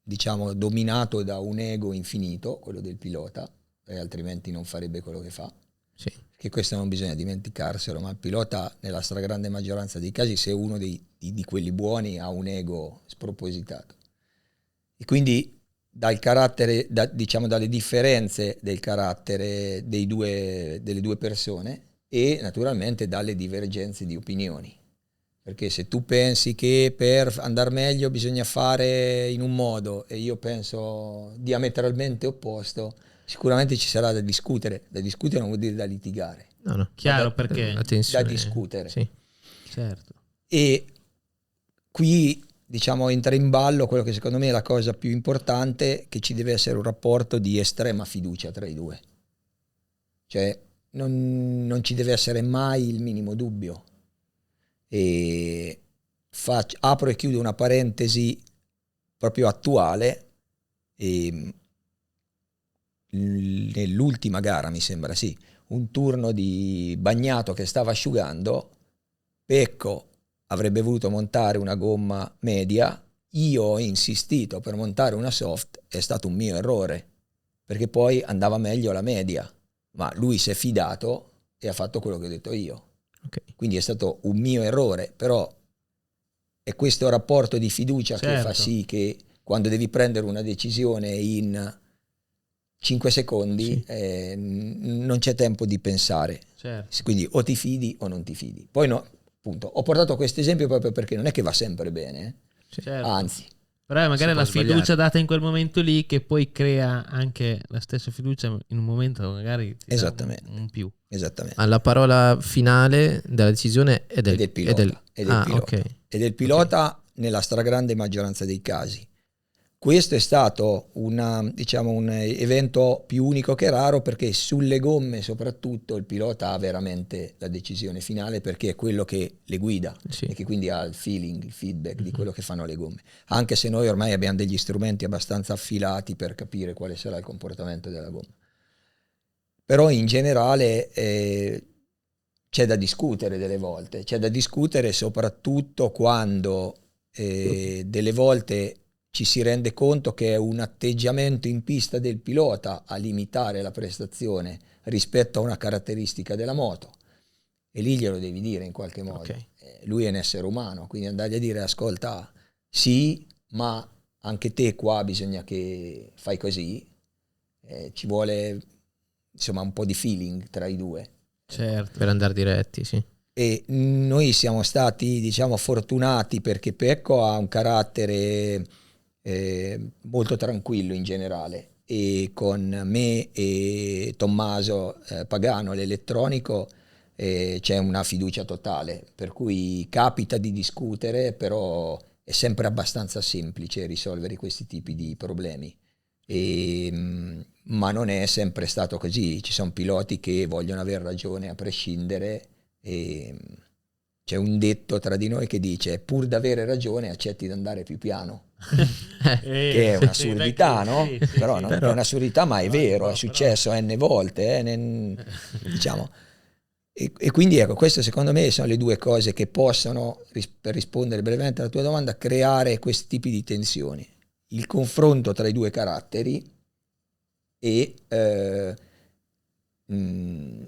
diciamo, dominato da un ego infinito, quello del pilota, e altrimenti non farebbe quello che fa. Sì. Che questo non bisogna dimenticarselo, ma il pilota nella stragrande maggioranza dei casi, se uno di quelli buoni, ha un ego spropositato. E quindi dal carattere, diciamo dalle differenze del carattere delle due persone, e naturalmente dalle divergenze di opinioni. Perché se tu pensi che per andare meglio bisogna fare in un modo e io penso diametralmente opposto, sicuramente ci sarà da discutere. Da discutere non vuol dire da litigare. No. Chiaro, perché La tensione, da discutere. Sì. certo. E qui diciamo entra in ballo quello che secondo me è la cosa più importante, che ci deve essere un rapporto di estrema fiducia tra i due. Cioè non ci deve essere mai il minimo dubbio. E apro e chiudo una parentesi proprio attuale. E nell'ultima gara, mi sembra, sì, un turno di Bagnato che stava asciugando, Pecco avrebbe voluto montare una gomma media, io ho insistito per montare una soft, è stato un mio errore, perché poi andava meglio la media, ma lui si è fidato e ha fatto quello che ho detto io. Okay. Quindi è stato un mio errore, però è questo rapporto di fiducia che fa sì che quando devi prendere una decisione in 5 secondi non c'è tempo di pensare. Certo. Quindi o ti fidi o non ti fidi. Poi no, appunto, ho portato questo esempio proprio perché non è che va sempre bene, Certo. anzi. Però magari Si la può fiducia sbagliare. data in quel momento lì che poi crea anche la stessa fiducia in un momento magari ti dà Esattamente. un più. Esattamente. Ma la parola finale della decisione è del pilota. È del pilota. Okay. E del pilota nella stragrande maggioranza dei casi. Questo è stato un evento più unico che raro, perché sulle gomme soprattutto il pilota ha veramente la decisione finale, perché è quello che le guida e che quindi ha il feeling, il feedback di quello che fanno le gomme. Anche se noi ormai abbiamo degli strumenti abbastanza affilati per capire quale sarà il comportamento della gomma. Però in generale c'è da discutere delle volte, c'è da discutere soprattutto quando delle volte ci si rende conto che è un atteggiamento in pista del pilota a limitare la prestazione rispetto a una caratteristica della moto, e lì glielo devi dire in qualche modo. Lui è un essere umano, quindi andargli a dire: ascolta, sì, ma anche te qua bisogna che fai così, ci vuole insomma un po' di feeling tra i due. Certo. Per andare diretti, sì. E noi siamo stati, diciamo, fortunati perché Pecco ha un carattere molto tranquillo in generale, e con me e Tommaso Pagano, l'elettronico, c'è una fiducia totale, per cui capita di discutere, però è sempre abbastanza semplice risolvere questi tipi di problemi. Ma non è sempre stato così, ci sono piloti che vogliono aver ragione a prescindere, e c'è un detto tra di noi che dice: pur d'avere ragione accetti di andare più piano. Che è un'assurdità, no? Però non è un'assurdità, ma è vero, è successo n volte, diciamo. E quindi ecco, questo secondo me sono le due cose che possono, per rispondere brevemente alla tua domanda, creare questi tipi di tensioni: il confronto tra i due caratteri e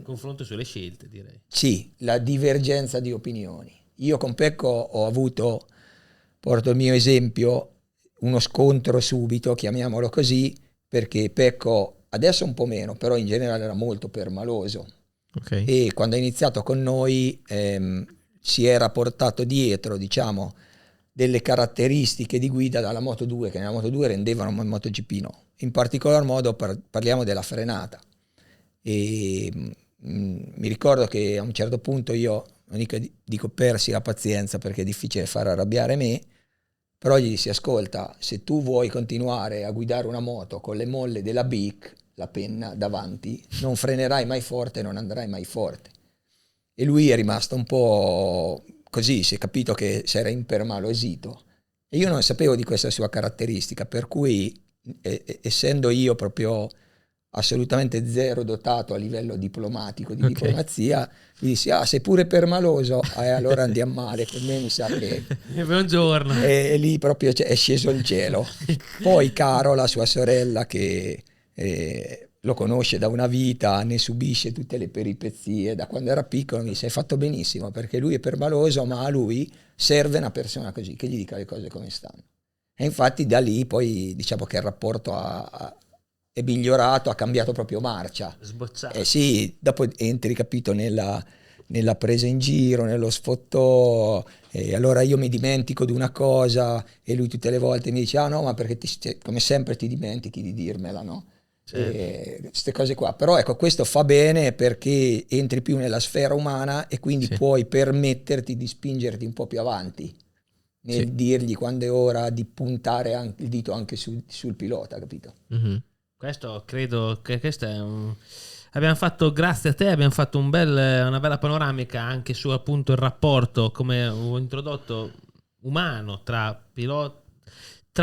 confronto sulle scelte, direi. sì, la divergenza di opinioni. Io con Pecco ho avuto, porto il mio esempio, uno scontro subito, chiamiamolo così, perché Pecco adesso un po' meno, però in generale era molto permaloso. E quando ha iniziato con noi si era portato dietro, diciamo, delle caratteristiche di guida dalla Moto2, che nella Moto2 rendevano il MotoGP no. In particolar modo parliamo della frenata. E mi ricordo che a un certo punto io, non dico persi la pazienza perché è difficile far arrabbiare me, però gli dissi: ascolta, se tu vuoi continuare a guidare una moto con le molle della Bic, la penna davanti, non frenerai mai forte, non andrai mai forte. E lui è rimasto un po' così, si è capito che si era impermalosito, e io non sapevo di questa sua caratteristica, per cui essendo io proprio assolutamente zero dotato a livello diplomatico di diplomazia, gli dissi: sei pure permaloso, allora andiamo male, con me mi sa che buongiorno. E lì proprio è sceso il cielo. Poi Carola, sua sorella, che lo conosce da una vita, ne subisce tutte le peripezie da quando era piccolo, mi disse: hai fatto benissimo, perché lui è permaloso, ma a lui serve una persona così, che gli dica le cose come stanno. E infatti da lì poi diciamo che il rapporto ha è migliorato, ha cambiato proprio marcia. Sbocciato. Sì, dopo entri, capito, nella presa in giro, nello sfottò, e allora io mi dimentico di una cosa e lui tutte le volte mi dice no, ma perché come sempre ti dimentichi di dirmela, no? Certo. Queste cose qua, però ecco, questo fa bene perché entri più nella sfera umana e quindi Sì. puoi permetterti di spingerti un po' più avanti nel Sì. dirgli quando è ora di puntare il dito anche sul pilota, capito? Mhm. Questo credo che questo è un... Abbiamo fatto, grazie a te, abbiamo fatto una bella panoramica anche su appunto il rapporto, come ho introdotto, umano tra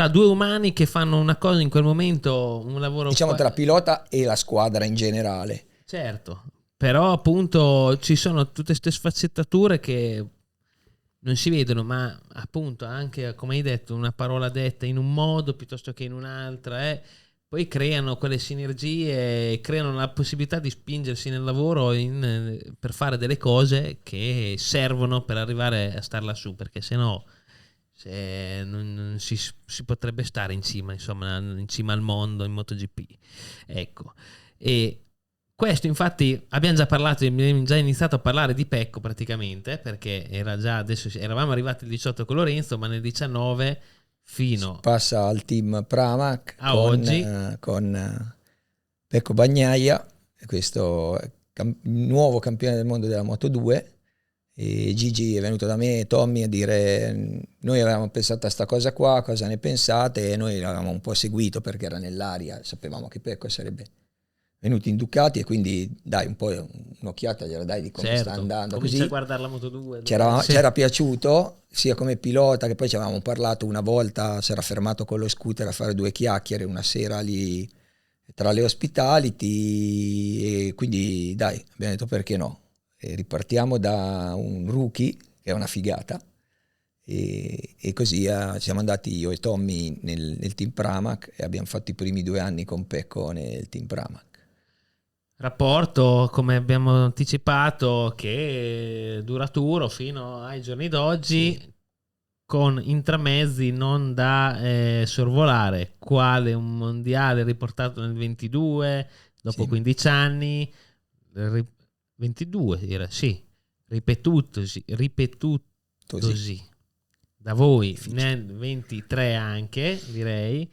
due umani che fanno una cosa in quel momento, un lavoro Diciamo tra pilota e la squadra in generale. certo, però appunto ci sono tutte queste sfaccettature che non si vedono, ma appunto anche, come hai detto, una parola detta in un modo piuttosto che in un'altra, poi creano quelle sinergie, creano la possibilità di spingersi nel lavoro per fare delle cose che servono per arrivare a star lassù, perché sennò non si potrebbe stare in cima, insomma, in cima al mondo in MotoGP. Ecco. E questo infatti abbiamo già iniziato a parlare di Pecco praticamente, perché era già, adesso eravamo arrivati il 18 con Lorenzo, ma nel 19 fino Passa al team Pramac a oggi. con Pecco Bagnaia, questo nuovo campione del mondo della Moto 2. E Gigi è venuto da me, Tommy, a dire noi avevamo pensato a sta cosa qua, cosa ne pensate? E noi l'avevamo un po' seguito perché era nell'aria, sapevamo che Pecco sarebbe venuto in Ducati e quindi dai un po' un'occhiata gliela dai di come sta andando. Comincia Così a guardare la Moto 2. c'era piaciuto sia come pilota che poi ci avevamo parlato una volta, si era fermato con lo scooter a fare due chiacchiere una sera lì tra le hospitality e quindi dai abbiamo detto perché no, e ripartiamo da un rookie che è una figata e così siamo andati io e Tommy nel team Pramac e abbiamo fatto i primi 2 anni con Pecco nel team Pramac. Rapporto, come abbiamo anticipato, che è duraturo fino ai giorni d'oggi, Sì. con intramezzi non da sorvolare, quale un mondiale riportato nel 22, dopo Sì. 15 anni, 22 era, sì, ripetutosi Così. da voi Difficile. nel 23 anche, direi.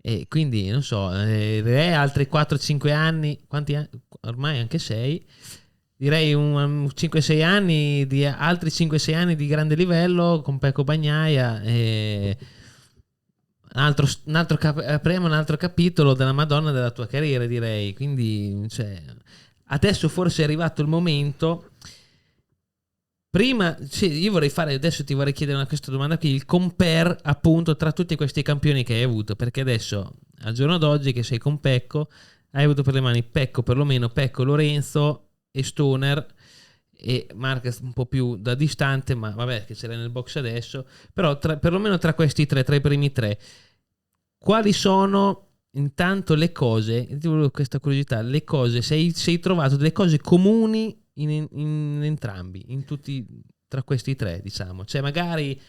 E quindi non so, direi altri 4-5 anni, quanti anni? Ormai anche 6, direi un 5-6 anni di altri 5-6 anni di grande livello con Pecco Bagnaia. Apriamo un altro capitolo della Madonna della tua carriera, direi. Quindi, cioè, adesso forse è arrivato il momento. Prima, io vorrei fare, adesso ti vorrei chiedere questa domanda qui, il compare appunto tra tutti questi campioni che hai avuto, perché adesso, al giorno d'oggi che sei con Pecco, hai avuto per le mani Pecco, perlomeno Pecco, Lorenzo e Stoner, e Marquez un po' più da distante, ma vabbè che ce l'hai nel box adesso, però perlomeno tra questi tre, tra i primi tre, quali sono intanto le cose, ti volevo questa curiosità, le cose, se hai trovato delle cose comuni in entrambi, in tutti, tra questi tre, diciamo, cioè magari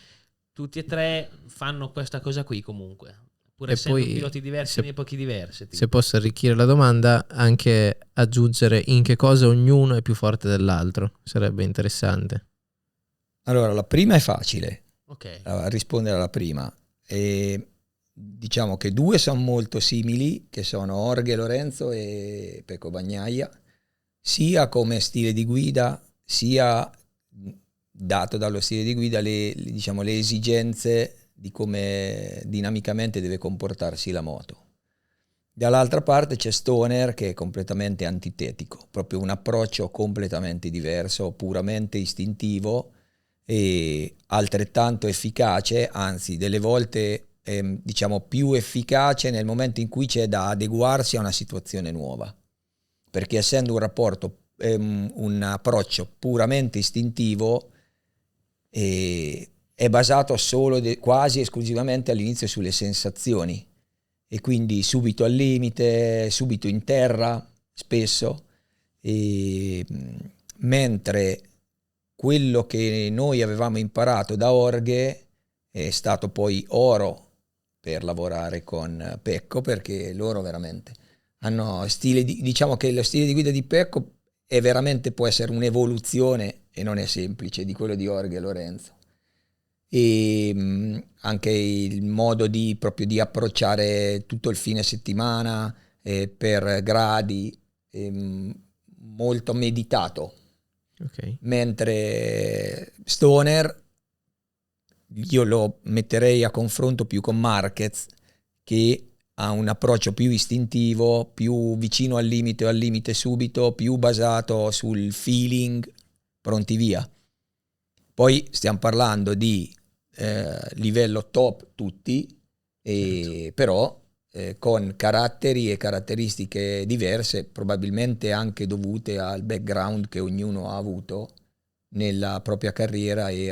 tutti e tre fanno questa cosa qui comunque, pur E essendo poi, piloti diversi se, in epoche diverse. se posso arricchire la domanda, anche aggiungere in che cosa ognuno è più forte dell'altro, sarebbe interessante. Allora, la prima è facile, Ok. a rispondere alla prima. E diciamo che 2 sono molto simili, che sono Jorge Lorenzo e Pecco Bagnaia, sia come stile di guida, sia dato dallo stile di guida diciamo, le esigenze di come dinamicamente deve comportarsi la moto. Dall'altra parte c'è Stoner che è completamente antitetico, proprio un approccio completamente diverso, puramente istintivo e altrettanto efficace, anzi delle volte diciamo più efficace nel momento in cui c'è da adeguarsi a una situazione nuova, perché essendo un rapporto, un approccio puramente istintivo, è basato solo quasi esclusivamente all'inizio sulle sensazioni e quindi subito al limite, subito in terra spesso, mentre quello che noi avevamo imparato da Jorge è stato poi oro per lavorare con Pecco, perché loro veramente hanno diciamo che lo stile di guida di Pecco è veramente, può essere un'evoluzione, e non è semplice, di quello di Jorge e Lorenzo. E anche il modo proprio di approcciare tutto il fine settimana per gradi, molto meditato. Ok. Mentre Stoner io lo metterei a confronto più con Marquez, che ha un approccio più istintivo, più vicino al limite o al limite subito, più basato sul feeling, pronti via. Poi stiamo parlando di livello top tutti, Certo. però con caratteri e caratteristiche diverse, probabilmente anche dovute al background che ognuno ha avuto nella propria carriera e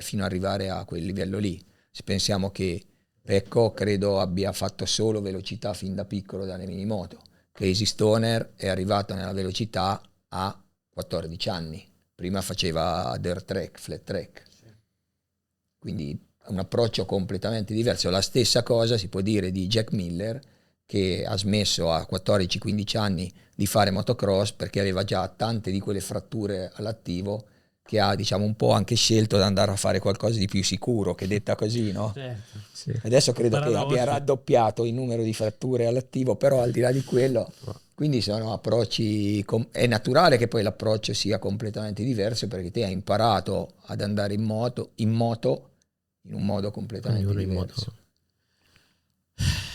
fino ad arrivare a quel livello lì. Se pensiamo che Pecco credo abbia fatto solo velocità fin da piccolo dalle minimoto, Casey Stoner è arrivato nella velocità a 14 anni, prima faceva dirt track, flat track, quindi un approccio completamente diverso. La stessa cosa si può dire di Jack Miller, che ha smesso a 14-15 anni di fare motocross perché aveva già tante di quelle fratture all'attivo, che ha, diciamo, un po' anche scelto di andare a fare qualcosa di più sicuro, che detta così, no? Certo. Sì. Adesso credo che Paradosso. abbia raddoppiato il numero di fratture all'attivo, però al di là di quello, quindi sono approcci, è naturale che poi l'approccio sia completamente diverso, perché te hai imparato ad andare in moto in un modo completamente Ognuno in diverso. modo.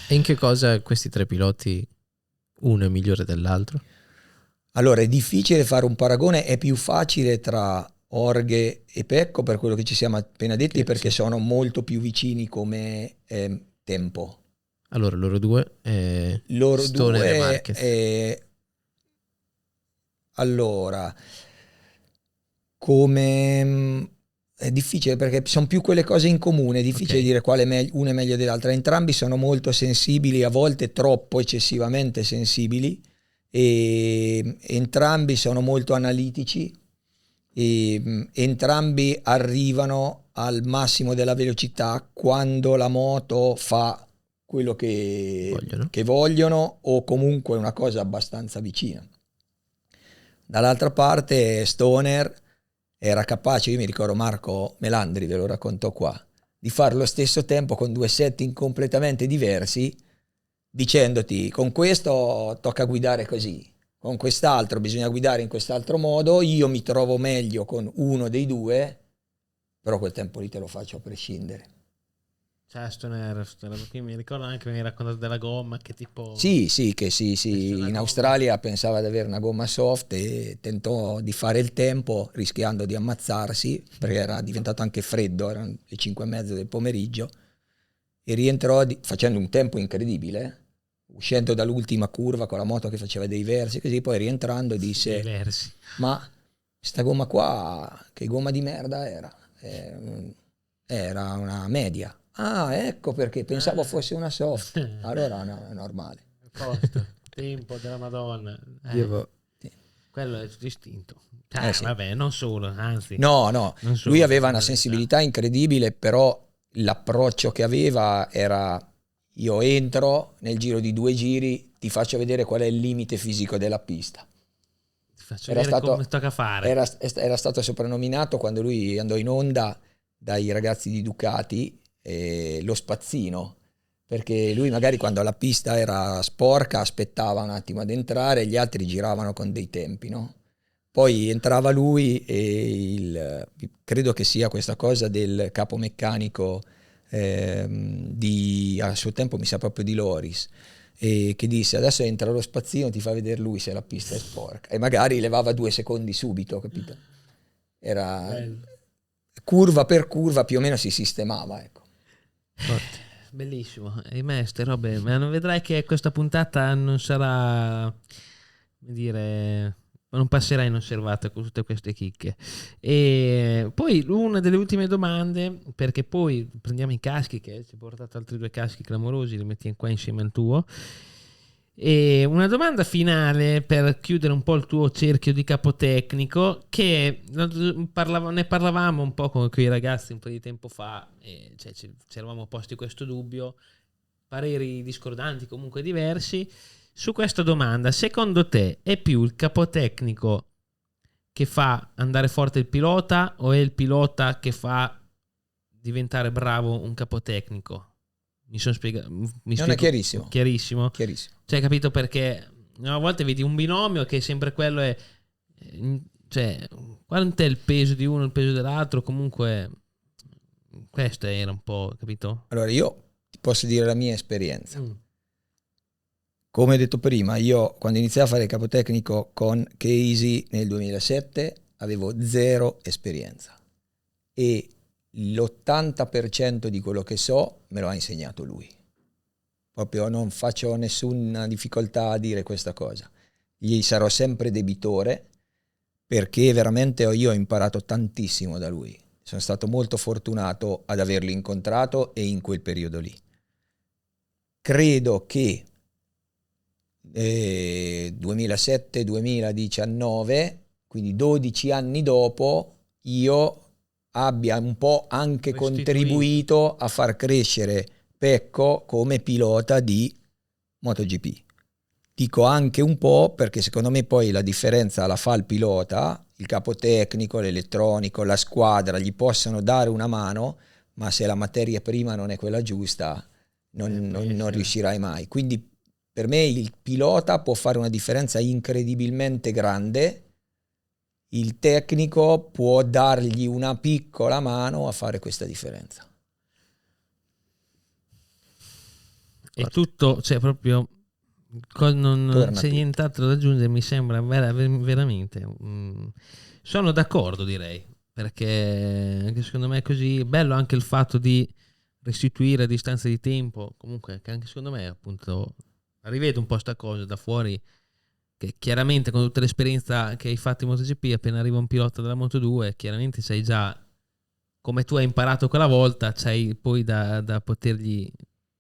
E in che cosa questi tre piloti, uno è migliore dell'altro? Allora, è difficile fare un paragone, è più facile tra Jorge e Pecco per quello che ci siamo appena detti, Che perché sì. sono molto più vicini come tempo. Allora, loro due, Loro Stoner e due, Marquez. allora, come è difficile perché sono più quelle cose in comune, è difficile Ok. dire quale uno è meglio dell'altra. Entrambi sono molto sensibili, a volte troppo eccessivamente sensibili, e entrambi sono molto analitici, e entrambi arrivano al massimo della velocità quando la moto fa quello che vogliono, o comunque una cosa abbastanza vicina. Dall'altra parte Stoner era capace, io mi ricordo Marco Melandri, ve lo racconto qua, di fare lo stesso tempo con due setting completamente diversi, dicendoti con questo tocca guidare così, con quest'altro bisogna guidare in quest'altro modo, io mi trovo meglio con uno dei due, però quel tempo lì te lo faccio a prescindere. Cioè, Stoner, qui mi ricordo anche che mi hai raccontato della gomma che tipo... Sì, una in gomma. Australia pensava di avere una gomma soft e tentò di fare il tempo rischiando di ammazzarsi, perché era diventato anche freddo, erano le 5:30 del pomeriggio, e rientrò facendo un tempo incredibile, uscendo dall'ultima curva con la moto che faceva dei versi, così, poi rientrando disse: diversi. ma sta gomma qua, che gomma di merda era? Era una media. Ah, ecco perché pensavo fosse una soft. Allora no, è normale. Posto, tempo della Madonna. Sì. Quello è distinto. Sì. Vabbè, non solo, anzi. No, non solo, lui aveva una per sensibilità incredibile, però l'approccio che aveva era: io entro nel giro di 2 giri, ti faccio vedere qual è il limite fisico della pista. Ti faccio vedere come tocca fare. Era stato soprannominato, quando lui andò in onda dai ragazzi di Ducati, lo spazzino, perché lui magari quando la pista era sporca aspettava un attimo ad entrare, gli altri giravano con dei tempi, no? Poi entrava lui e credo che sia questa cosa del capo meccanico a suo tempo mi sa proprio di Loris, e che disse: adesso entra lo spazzino, ti fa vedere lui se la pista è sporca, e magari levava 2 secondi subito, capito? Era Bello. curva per curva più o meno si sistemava, ecco. Bellissimo. E me ste robe, ma non vedrai che questa puntata non sarà, come dire, non passerà inosservata con tutte queste chicche. E poi una delle ultime domande, perché poi prendiamo i caschi, che ci hai portato altri 2 caschi clamorosi, li mettiamo qua insieme al tuo. E una domanda finale per chiudere un po' il tuo cerchio di capotecnico, che ne parlavamo un po' con quei ragazzi un po' di tempo fa, e ci eravamo posti questo dubbio, pareri discordanti, comunque diversi. Su questa domanda, secondo te è più il capotecnico che fa andare forte il pilota o è il pilota che fa diventare bravo un capotecnico? Mi sono spiegato? Non è chiarissimo. Chiarissimo? Chiarissimo. Cioè, capito, perché a volte vedi un binomio che sempre quello è... Cioè, quanto è il peso di uno, il peso dell'altro? Comunque, questo era un po', capito? Allora, io ti posso dire la mia esperienza. Come ho detto prima, io quando iniziai a fare il capotecnico con Casey nel 2007 avevo 0 esperienza e l'80% di quello che so me lo ha insegnato lui. Proprio non faccio nessuna difficoltà a dire questa cosa. Gli sarò sempre debitore perché veramente io ho imparato tantissimo da lui. Sono stato molto fortunato ad averlo incontrato e in quel periodo lì. Credo che 2007-2019, quindi 12 anni dopo, io abbia un po' anche contribuito a far crescere Pecco come pilota di MotoGP. Dico anche un po' perché secondo me poi la differenza la fa il pilota, il capotecnico, l'elettronico, la squadra, gli possono dare una mano, ma se la materia prima non è quella giusta non riuscirai mai. Quindi per me il pilota può fare una differenza incredibilmente grande, il tecnico può dargli una piccola mano a fare questa differenza. È tutto, cioè proprio non c'è tutto. nient'altro da aggiungere, mi sembra veramente. Sono d'accordo, direi, perché anche secondo me è così bello anche il fatto di restituire a distanza di tempo, comunque che anche secondo me appunto rivedo un po' sta cosa da fuori, che chiaramente con tutta l'esperienza che hai fatto in MotoGP, appena arriva un pilota della Moto2 chiaramente sai già come tu hai imparato quella volta, c'hai poi da potergli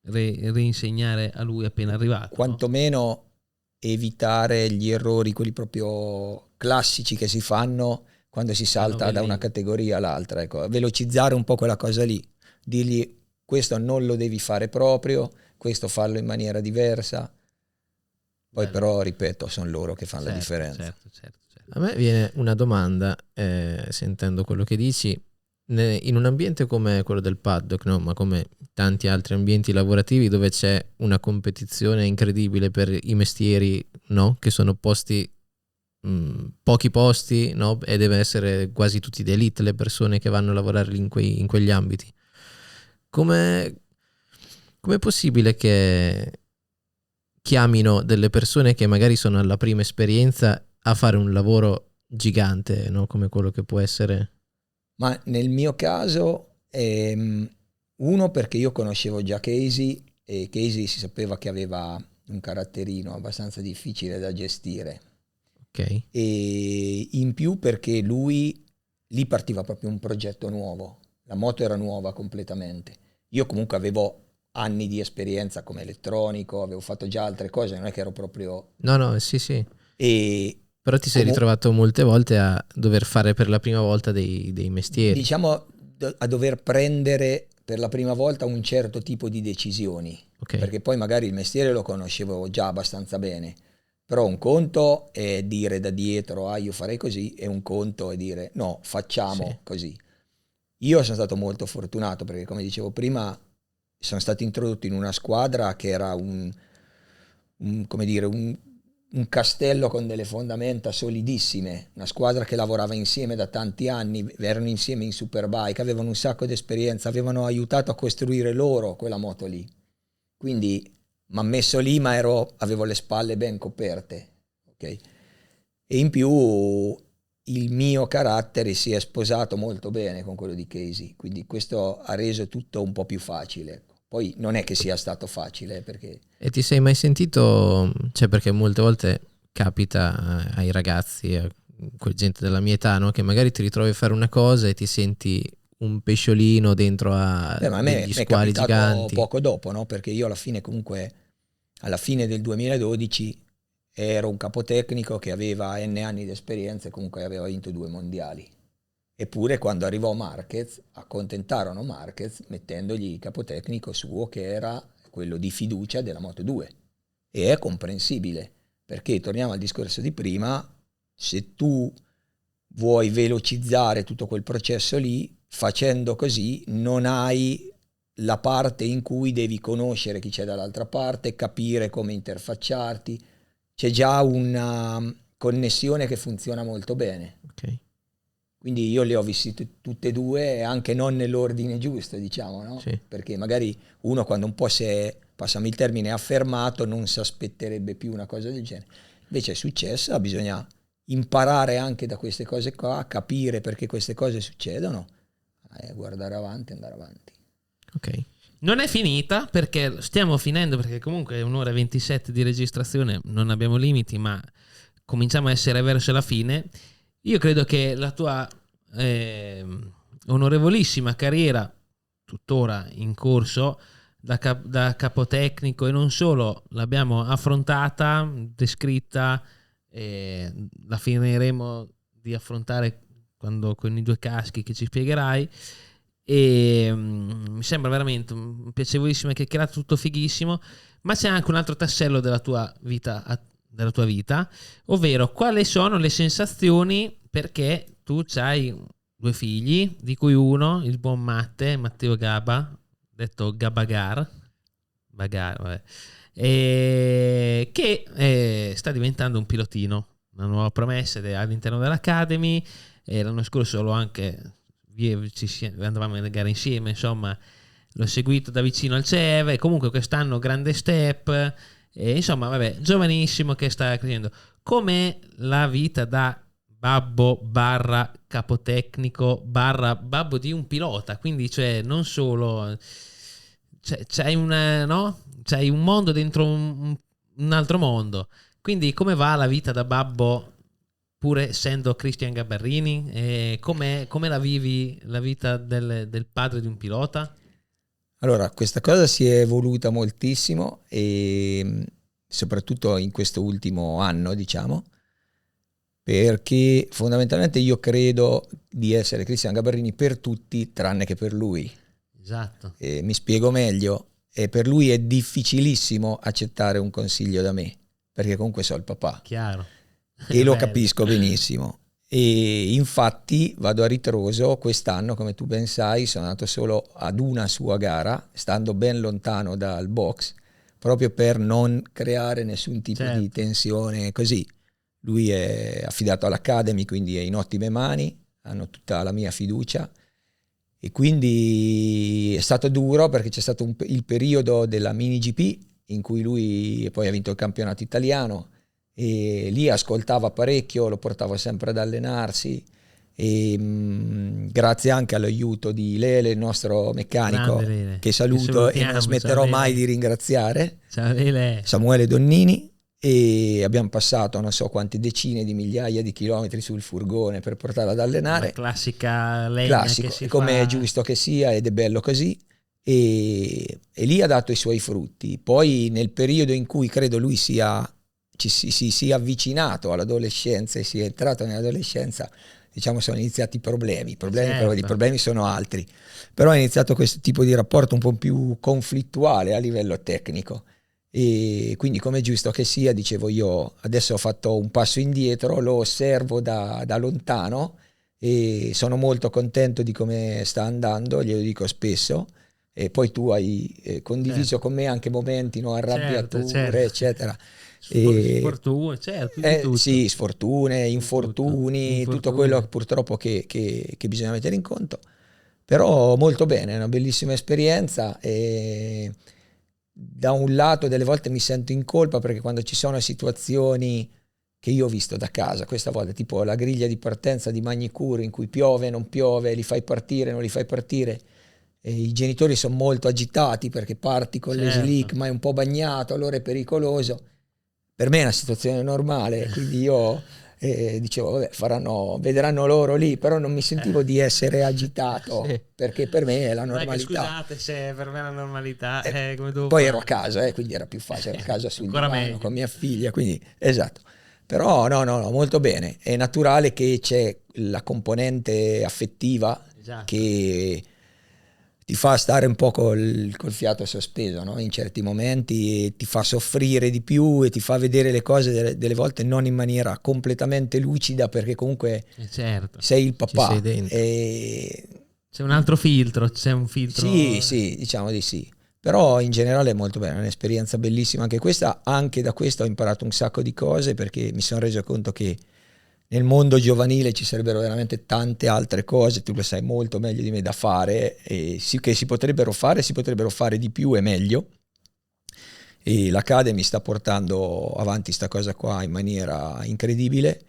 reinsegnare a lui appena arrivato. Quantomeno evitare gli errori, quelli proprio classici che si fanno quando si salta da una categoria all'altra. Ecco, velocizzare un po' quella cosa lì, dirgli questo non lo devi fare proprio, questo farlo in maniera diversa. Poi però, ripeto, sono loro che fanno la differenza. Certo. A me viene una domanda, sentendo quello che dici, in un ambiente come quello del paddock, no? Ma come tanti altri ambienti lavorativi dove c'è una competizione incredibile per i mestieri, no? Che sono posti, pochi posti, no? E deve essere quasi tutti di elite le persone che vanno a lavorare in quegli ambiti. Com'è possibile che chiamino delle persone che magari sono alla prima esperienza a fare un lavoro gigante, no? Come quello che può essere? Ma nel mio caso, uno perché io conoscevo già Casey e Casey si sapeva che aveva un caratterino abbastanza difficile da gestire. Ok. E in più perché lui lì partiva proprio un progetto nuovo, la moto era nuova completamente. Io comunque avevo anni di esperienza come elettronico, avevo fatto già altre cose, non è che ero proprio... No, sì. Però ti sei Comu- ritrovato molte volte a dover fare per la prima volta dei mestieri. Diciamo a dover prendere per la prima volta un certo tipo di decisioni, Ok. perché poi magari il mestiere lo conoscevo già abbastanza bene, però un conto è dire da dietro io farei così e un conto è dire no, facciamo così. Io sono stato molto fortunato perché come dicevo prima sono stato introdotto in una squadra che era un castello con delle fondamenta solidissime, una squadra che lavorava insieme da tanti anni, erano insieme in Superbike, avevano un sacco di esperienza, avevano aiutato a costruire loro quella moto lì. Quindi mi ha messo lì, ma avevo le spalle ben coperte. Okay? E in più il mio carattere si è sposato molto bene con quello di Casey, quindi questo ha reso tutto un po' più facile. Poi non è che sia stato facile perché... E ti sei mai sentito, cioè perché molte volte capita ai ragazzi, a gente della mia età, no? Che magari ti ritrovi a fare una cosa e ti senti un pesciolino dentro a ma a me degli è squali capitato giganti. poco dopo, no? Perché io alla fine comunque, alla fine del 2012 ero un capotecnico che aveva N anni di esperienza e comunque aveva vinto 2 mondiali. Eppure quando arrivò Marquez, accontentarono Marquez mettendogli il capotecnico suo che era quello di fiducia della Moto2. e è comprensibile, perché torniamo al discorso di prima, se tu vuoi velocizzare tutto quel processo lì, facendo così non hai la parte in cui devi conoscere chi c'è dall'altra parte, capire come interfacciarti, c'è già una connessione che funziona molto bene. Ok. Quindi io le ho vissute tutte e due, anche non nell'ordine giusto, diciamo, no? Sì. Perché magari uno quando un po' si è, passami il termine, affermato, non si aspetterebbe più una cosa del genere. Invece è successa, bisogna imparare anche da queste cose qua, capire perché queste cose succedono, guardare avanti, andare avanti. Ok. Non è finita perché stiamo finendo, perché comunque è 1 ora e 27 di registrazione, non abbiamo limiti, ma cominciamo a essere verso la fine. Io credo che la tua onorevolissima carriera, tuttora in corso, da capotecnico e non solo, l'abbiamo affrontata, descritta, la finiremo di affrontare quando con i 2 caschi che ci spiegherai. E mi sembra veramente un piacevolissima chiacchierata, tutto fighissimo, ma c'è anche un altro tassello della tua vita, ovvero quali sono le sensazioni, perché tu hai 2 figli, di cui uno, il buon Matteo Gabba, detto Gabagar, vabbè, che sta diventando un pilotino, una nuova promessa all'interno dell'Academy. L'anno scorso andavamo a gara insieme, insomma l'ho seguito da vicino al CEV, e comunque quest'anno grande step, e insomma vabbè, giovanissimo che sta crescendo. Com'è la vita da babbo barra capotecnico barra babbo di un pilota? Quindi cioè non solo c'hai un mondo dentro un altro mondo, quindi come va la vita da babbo pur essendo Cristian Gabarrini? Come la vivi la vita del padre di un pilota? Allora, questa cosa si è evoluta moltissimo, e soprattutto in questo ultimo anno, diciamo, perché fondamentalmente io credo di essere Cristian Gabarrini per tutti tranne che per lui. Esatto. Mi spiego meglio. Per lui è difficilissimo accettare un consiglio da me, perché comunque so il papà. Chiaro. E lo capisco benissimo. E infatti vado a ritroso. Quest'anno, come tu ben sai, sono andato solo ad una sua gara, stando ben lontano dal box, proprio per non creare nessun tipo di tensione così. Lui è affidato all'Academy, quindi è in ottime mani, hanno tutta la mia fiducia, e quindi è stato duro perché c'è stato il periodo della mini GP in cui lui poi ha vinto il campionato italiano, e lì ascoltava parecchio, lo portavo sempre ad allenarsi, e grazie anche all'aiuto di Lele, il nostro meccanico, Lele, che saluto e non smetterò mai di ringraziare, Samuele Donnini, e abbiamo passato non so quante decine di migliaia di chilometri sul furgone per portarlo ad allenare. La classica legna classico, che si come fa. è giusto che sia, ed è bello così, e lì ha dato i suoi frutti. Poi nel periodo in cui credo lui si sia avvicinato all'adolescenza e sia entrato nell'adolescenza, diciamo, sono iniziati i problemi. Però i problemi sono altri, però è iniziato questo tipo di rapporto un po' più conflittuale a livello tecnico, e quindi come è giusto che sia, dicevo io, adesso ho fatto un passo indietro, lo osservo da lontano e sono molto contento di come sta andando, glielo dico spesso. E poi tu hai condiviso con me anche momenti, no, arrabbiature, eccetera. Sfortune, tutto. Sì, sfortune, infortuni, tutto quello purtroppo che bisogna mettere in conto. Però molto bene, è una bellissima esperienza, e da un lato delle volte mi sento in colpa perché quando ci sono situazioni che io ho visto da casa, questa volta tipo la griglia di partenza di Magny-Cours in cui piove, non piove, li fai partire, non li fai partire, e i genitori sono molto agitati perché parti con le slick ma è un po' bagnato, allora è pericoloso. Per me è una situazione normale, quindi io dicevo vabbè, vedranno loro lì, però non mi sentivo di essere agitato, perché per me è la normalità. Scusate se per me è la normalità, come poi ero a casa, quindi era più facile, ero a casa sul divano con mia figlia, quindi esatto. Però no, molto bene. È naturale che c'è la componente affettiva, che ti fa stare un po' col fiato sospeso, no? In certi momenti, e ti fa soffrire di più e ti fa vedere le cose delle volte non in maniera completamente lucida, perché comunque certo. sei il papà. Ci sei dentro. C'è un altro filtro, c'è un filtro. Sì, diciamo di sì. Però in generale è molto bella, è un'esperienza bellissima anche questa. Anche da questa ho imparato un sacco di cose, perché mi sono reso conto che nel mondo giovanile ci sarebbero veramente tante altre cose, tu lo sai molto meglio di me, da fare, e che si potrebbero fare di più e meglio, e l'Academy sta portando avanti sta cosa qua in maniera incredibile.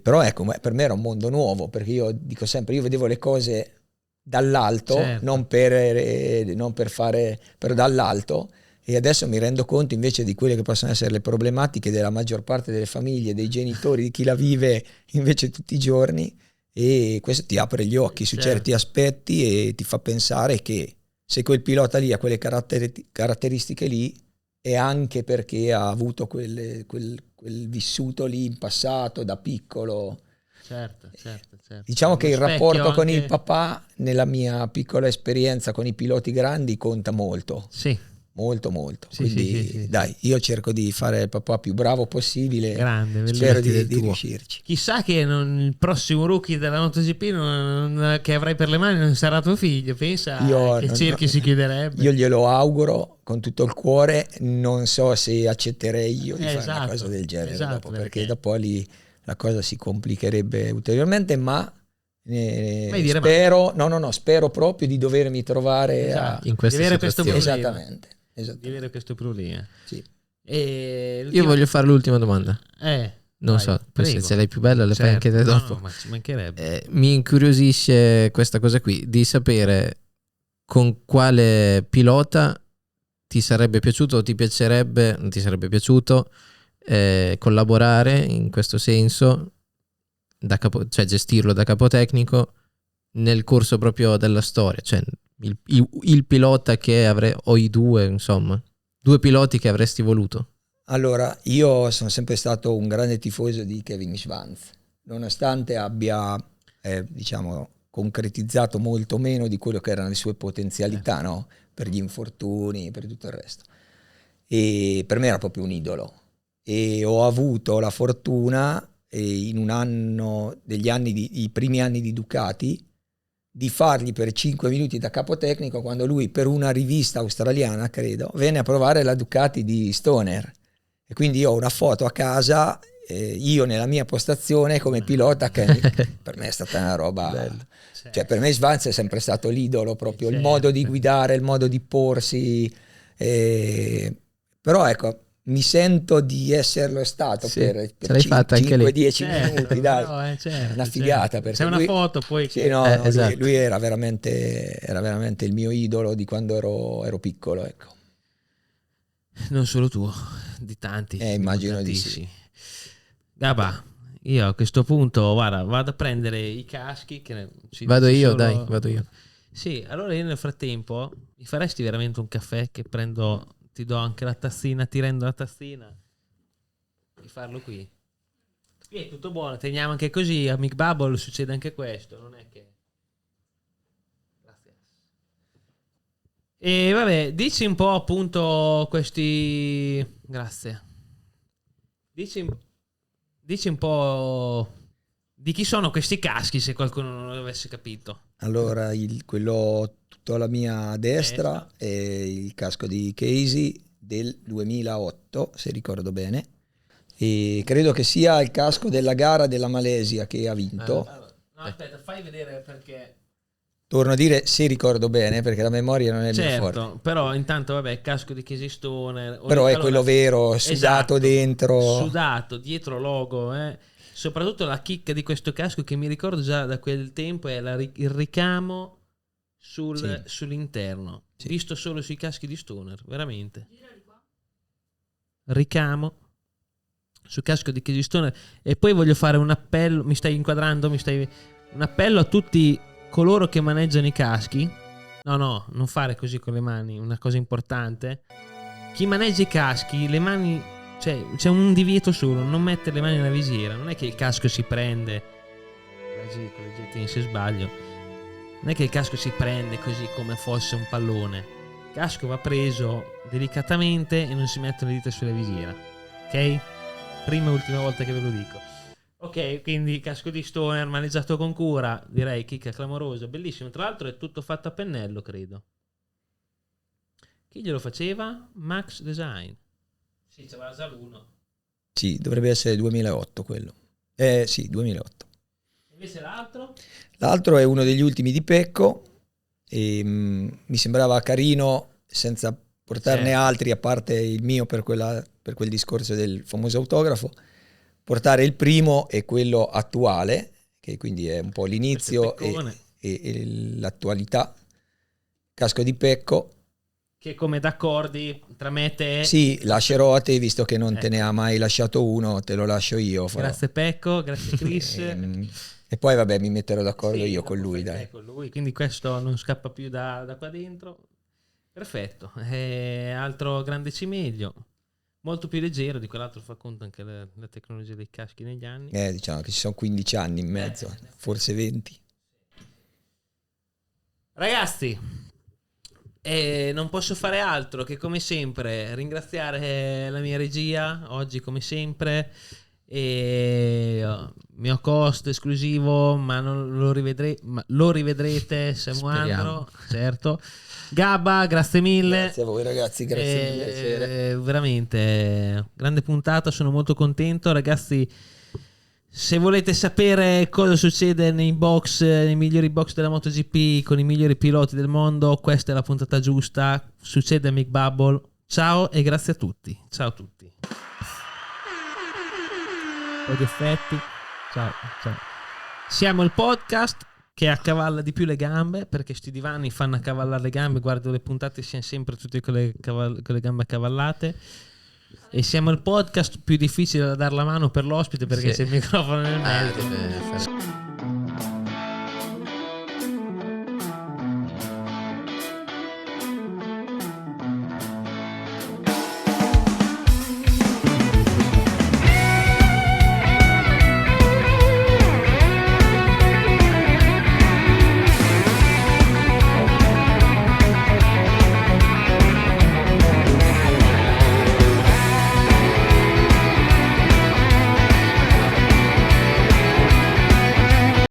Però ecco, per me era un mondo nuovo, perché io dico sempre, io vedevo le cose dall'alto, certo, non per fare per dall'alto, e adesso mi rendo conto invece di quelle che possono essere le problematiche della maggior parte delle famiglie, dei genitori, di chi la vive invece tutti i giorni, e questo ti apre gli occhi su certo, certi aspetti e ti fa pensare che se quel pilota lì ha quelle caratteristiche lì, è anche perché ha avuto quel vissuto lì in passato da piccolo. certo. Diciamo che il Uno rapporto specchio con anche- il papà, nella mia piccola esperienza con i piloti grandi, conta molto. Sì, Molto. Sì, Quindi sì. dai, io cerco di fare il papà più bravo possibile. grande, Spero bellissimo. di riuscirci. Chissà che il prossimo rookie della MotoGP che avrai per le mani non sarà tuo figlio, pensa che il cerchio si chiuderebbe. Io glielo auguro con tutto il cuore, non so se accetterei io di fare una esatto, cosa del genere esatto, dopo, perché dopo lì la cosa si complicherebbe ulteriormente, ma Vai dire spero, spero proprio di dovermi trovare esatto, in questa di avere questo situazione. problema. Esattamente. Di avere questo problema. Sì. E Io voglio fare l'ultima domanda. Non vai, so, poi prego. se l'hai più bella le fai Certo, anche te no, dopo. no, ma ci mancherebbe. Mi incuriosisce questa cosa qui, di sapere con quale pilota ti sarebbe piaciuto o ti piacerebbe, non ti sarebbe piaciuto collaborare in questo senso, cioè gestirlo da capotecnico nel corso proprio della storia, cioè il pilota che avrei, o i due, insomma, due piloti che avresti voluto. Allora, io sono sempre stato un grande tifoso di Kevin Schwantz, nonostante abbia, diciamo, concretizzato molto meno di quello che erano le sue potenzialità, no? Per gli infortuni, per tutto il resto. E per me era proprio un idolo. E ho avuto la fortuna, in un anno, i primi anni di Ducati, di fargli per 5 minuti da capotecnico, quando lui, per una rivista australiana, credo, venne a provare la Ducati di Stoner. E quindi io ho una foto a casa, io nella mia postazione come pilota, che per me è stata una roba bella. Cioè, per me Schwantz è sempre stato l'idolo, proprio il modo di guidare, il modo di porsi, però ecco, mi sento di esserlo stato per 5-10 minuti, dai. No, certo, una figata, perché c'è una foto poi sì, no, esatto. lui era veramente il mio idolo di quando ero piccolo, ecco. Non solo tuo, di tanti. Immagino di sì. Gabà, io a questo punto, guarda, vado a prendere i caschi. Vado io. Sì, allora io nel frattempo mi faresti veramente un caffè che prendo, ti do anche la tazzina, ti rendo la tazzina di farlo qui. Qui è tutto buono, teniamo anche così, a Mick Bubble succede anche questo, non è che... Grazie. E vabbè, dici un po' appunto questi... Grazie. Dici un po' di chi sono questi caschi, se qualcuno non avesse capito. Allora, quello tutto alla mia destra è il casco di Casey del 2008, se ricordo bene, e credo che sia il casco della gara della Malesia che ha vinto. Allora, no, aspetta, fai vedere perché... Torno a dire se ricordo bene, perché la memoria non è il mio forte. Certo, però intanto vabbè, casco di Casey Stoner. Però è quello vero, sudato, esatto, dentro. Sudato, dietro logo, Soprattutto la chicca di questo casco che mi ricordo già da quel tempo è il ricamo sull'interno. Sì. Visto solo sui caschi di Stoner, veramente. Ricamo sul casco di Casey Stoner. E poi voglio fare un appello, mi stai inquadrando? Un appello a tutti coloro che maneggiano i caschi. No, non fare così con le mani, una cosa importante. Chi maneggia i caschi, le mani... Cioè, c'è un divieto solo, non mettere le mani nella visiera. Non è che il casco si prende con le gettine, se sbaglio. non è che il casco si prende così come fosse un pallone. Il casco va preso delicatamente e non si mettono le dita sulla visiera, ok? Prima e ultima volta che ve lo dico. Ok, quindi casco di Stoner maneggiato con cura, direi chicca clamorosa, bellissimo. Tra l'altro è tutto fatto a pennello, credo. Chi glielo faceva? Max Design. Sì, c'era già l'uno. Sì, dovrebbe essere 2008 quello. Sì, 2008. Invece l'altro? L'altro è uno degli ultimi di Pecco e mi sembrava carino, senza portarne altri a parte il mio per quel discorso del famoso autografo, portare il primo e quello attuale, che quindi è un po' l'inizio e l'attualità. Casco di Pecco. Che come d'accordi tra me e te... Sì, lascerò a te, visto che non te ne ha mai lasciato uno, te lo lascio io. Grazie Pecco, grazie Chris. E poi vabbè, mi metterò d'accordo io con lui, dai. Con lui, quindi questo non scappa più da qua dentro. Perfetto. Altro grande cimelio, molto più leggero di quell'altro, fa conto anche la tecnologia dei caschi negli anni. Diciamo che ci sono 15 anni in mezzo, forse 20. Ragazzi, non posso fare altro che come sempre ringraziare la mia regia oggi come sempre, mio host esclusivo, ma non lo rivedrete Samuandro, certo. Gabba, grazie mille. Grazie a voi ragazzi, grazie mille. Veramente grande puntata, sono molto contento ragazzi. Se volete sapere cosa succede nei migliori box della MotoGP con i migliori piloti del mondo, questa è la puntata giusta. Succede a Mick Bubble. Ciao e grazie a tutti. Ciao a tutti. Ho gli effetti. Ciao. Siamo il podcast che accavalla di più le gambe, perché sti divani fanno accavallare le gambe. Guardo le puntate, siamo sempre tutte con le gambe accavallate. E siamo il podcast più difficile da dare la mano per l'ospite, perché c'è il microfono nel mezzo.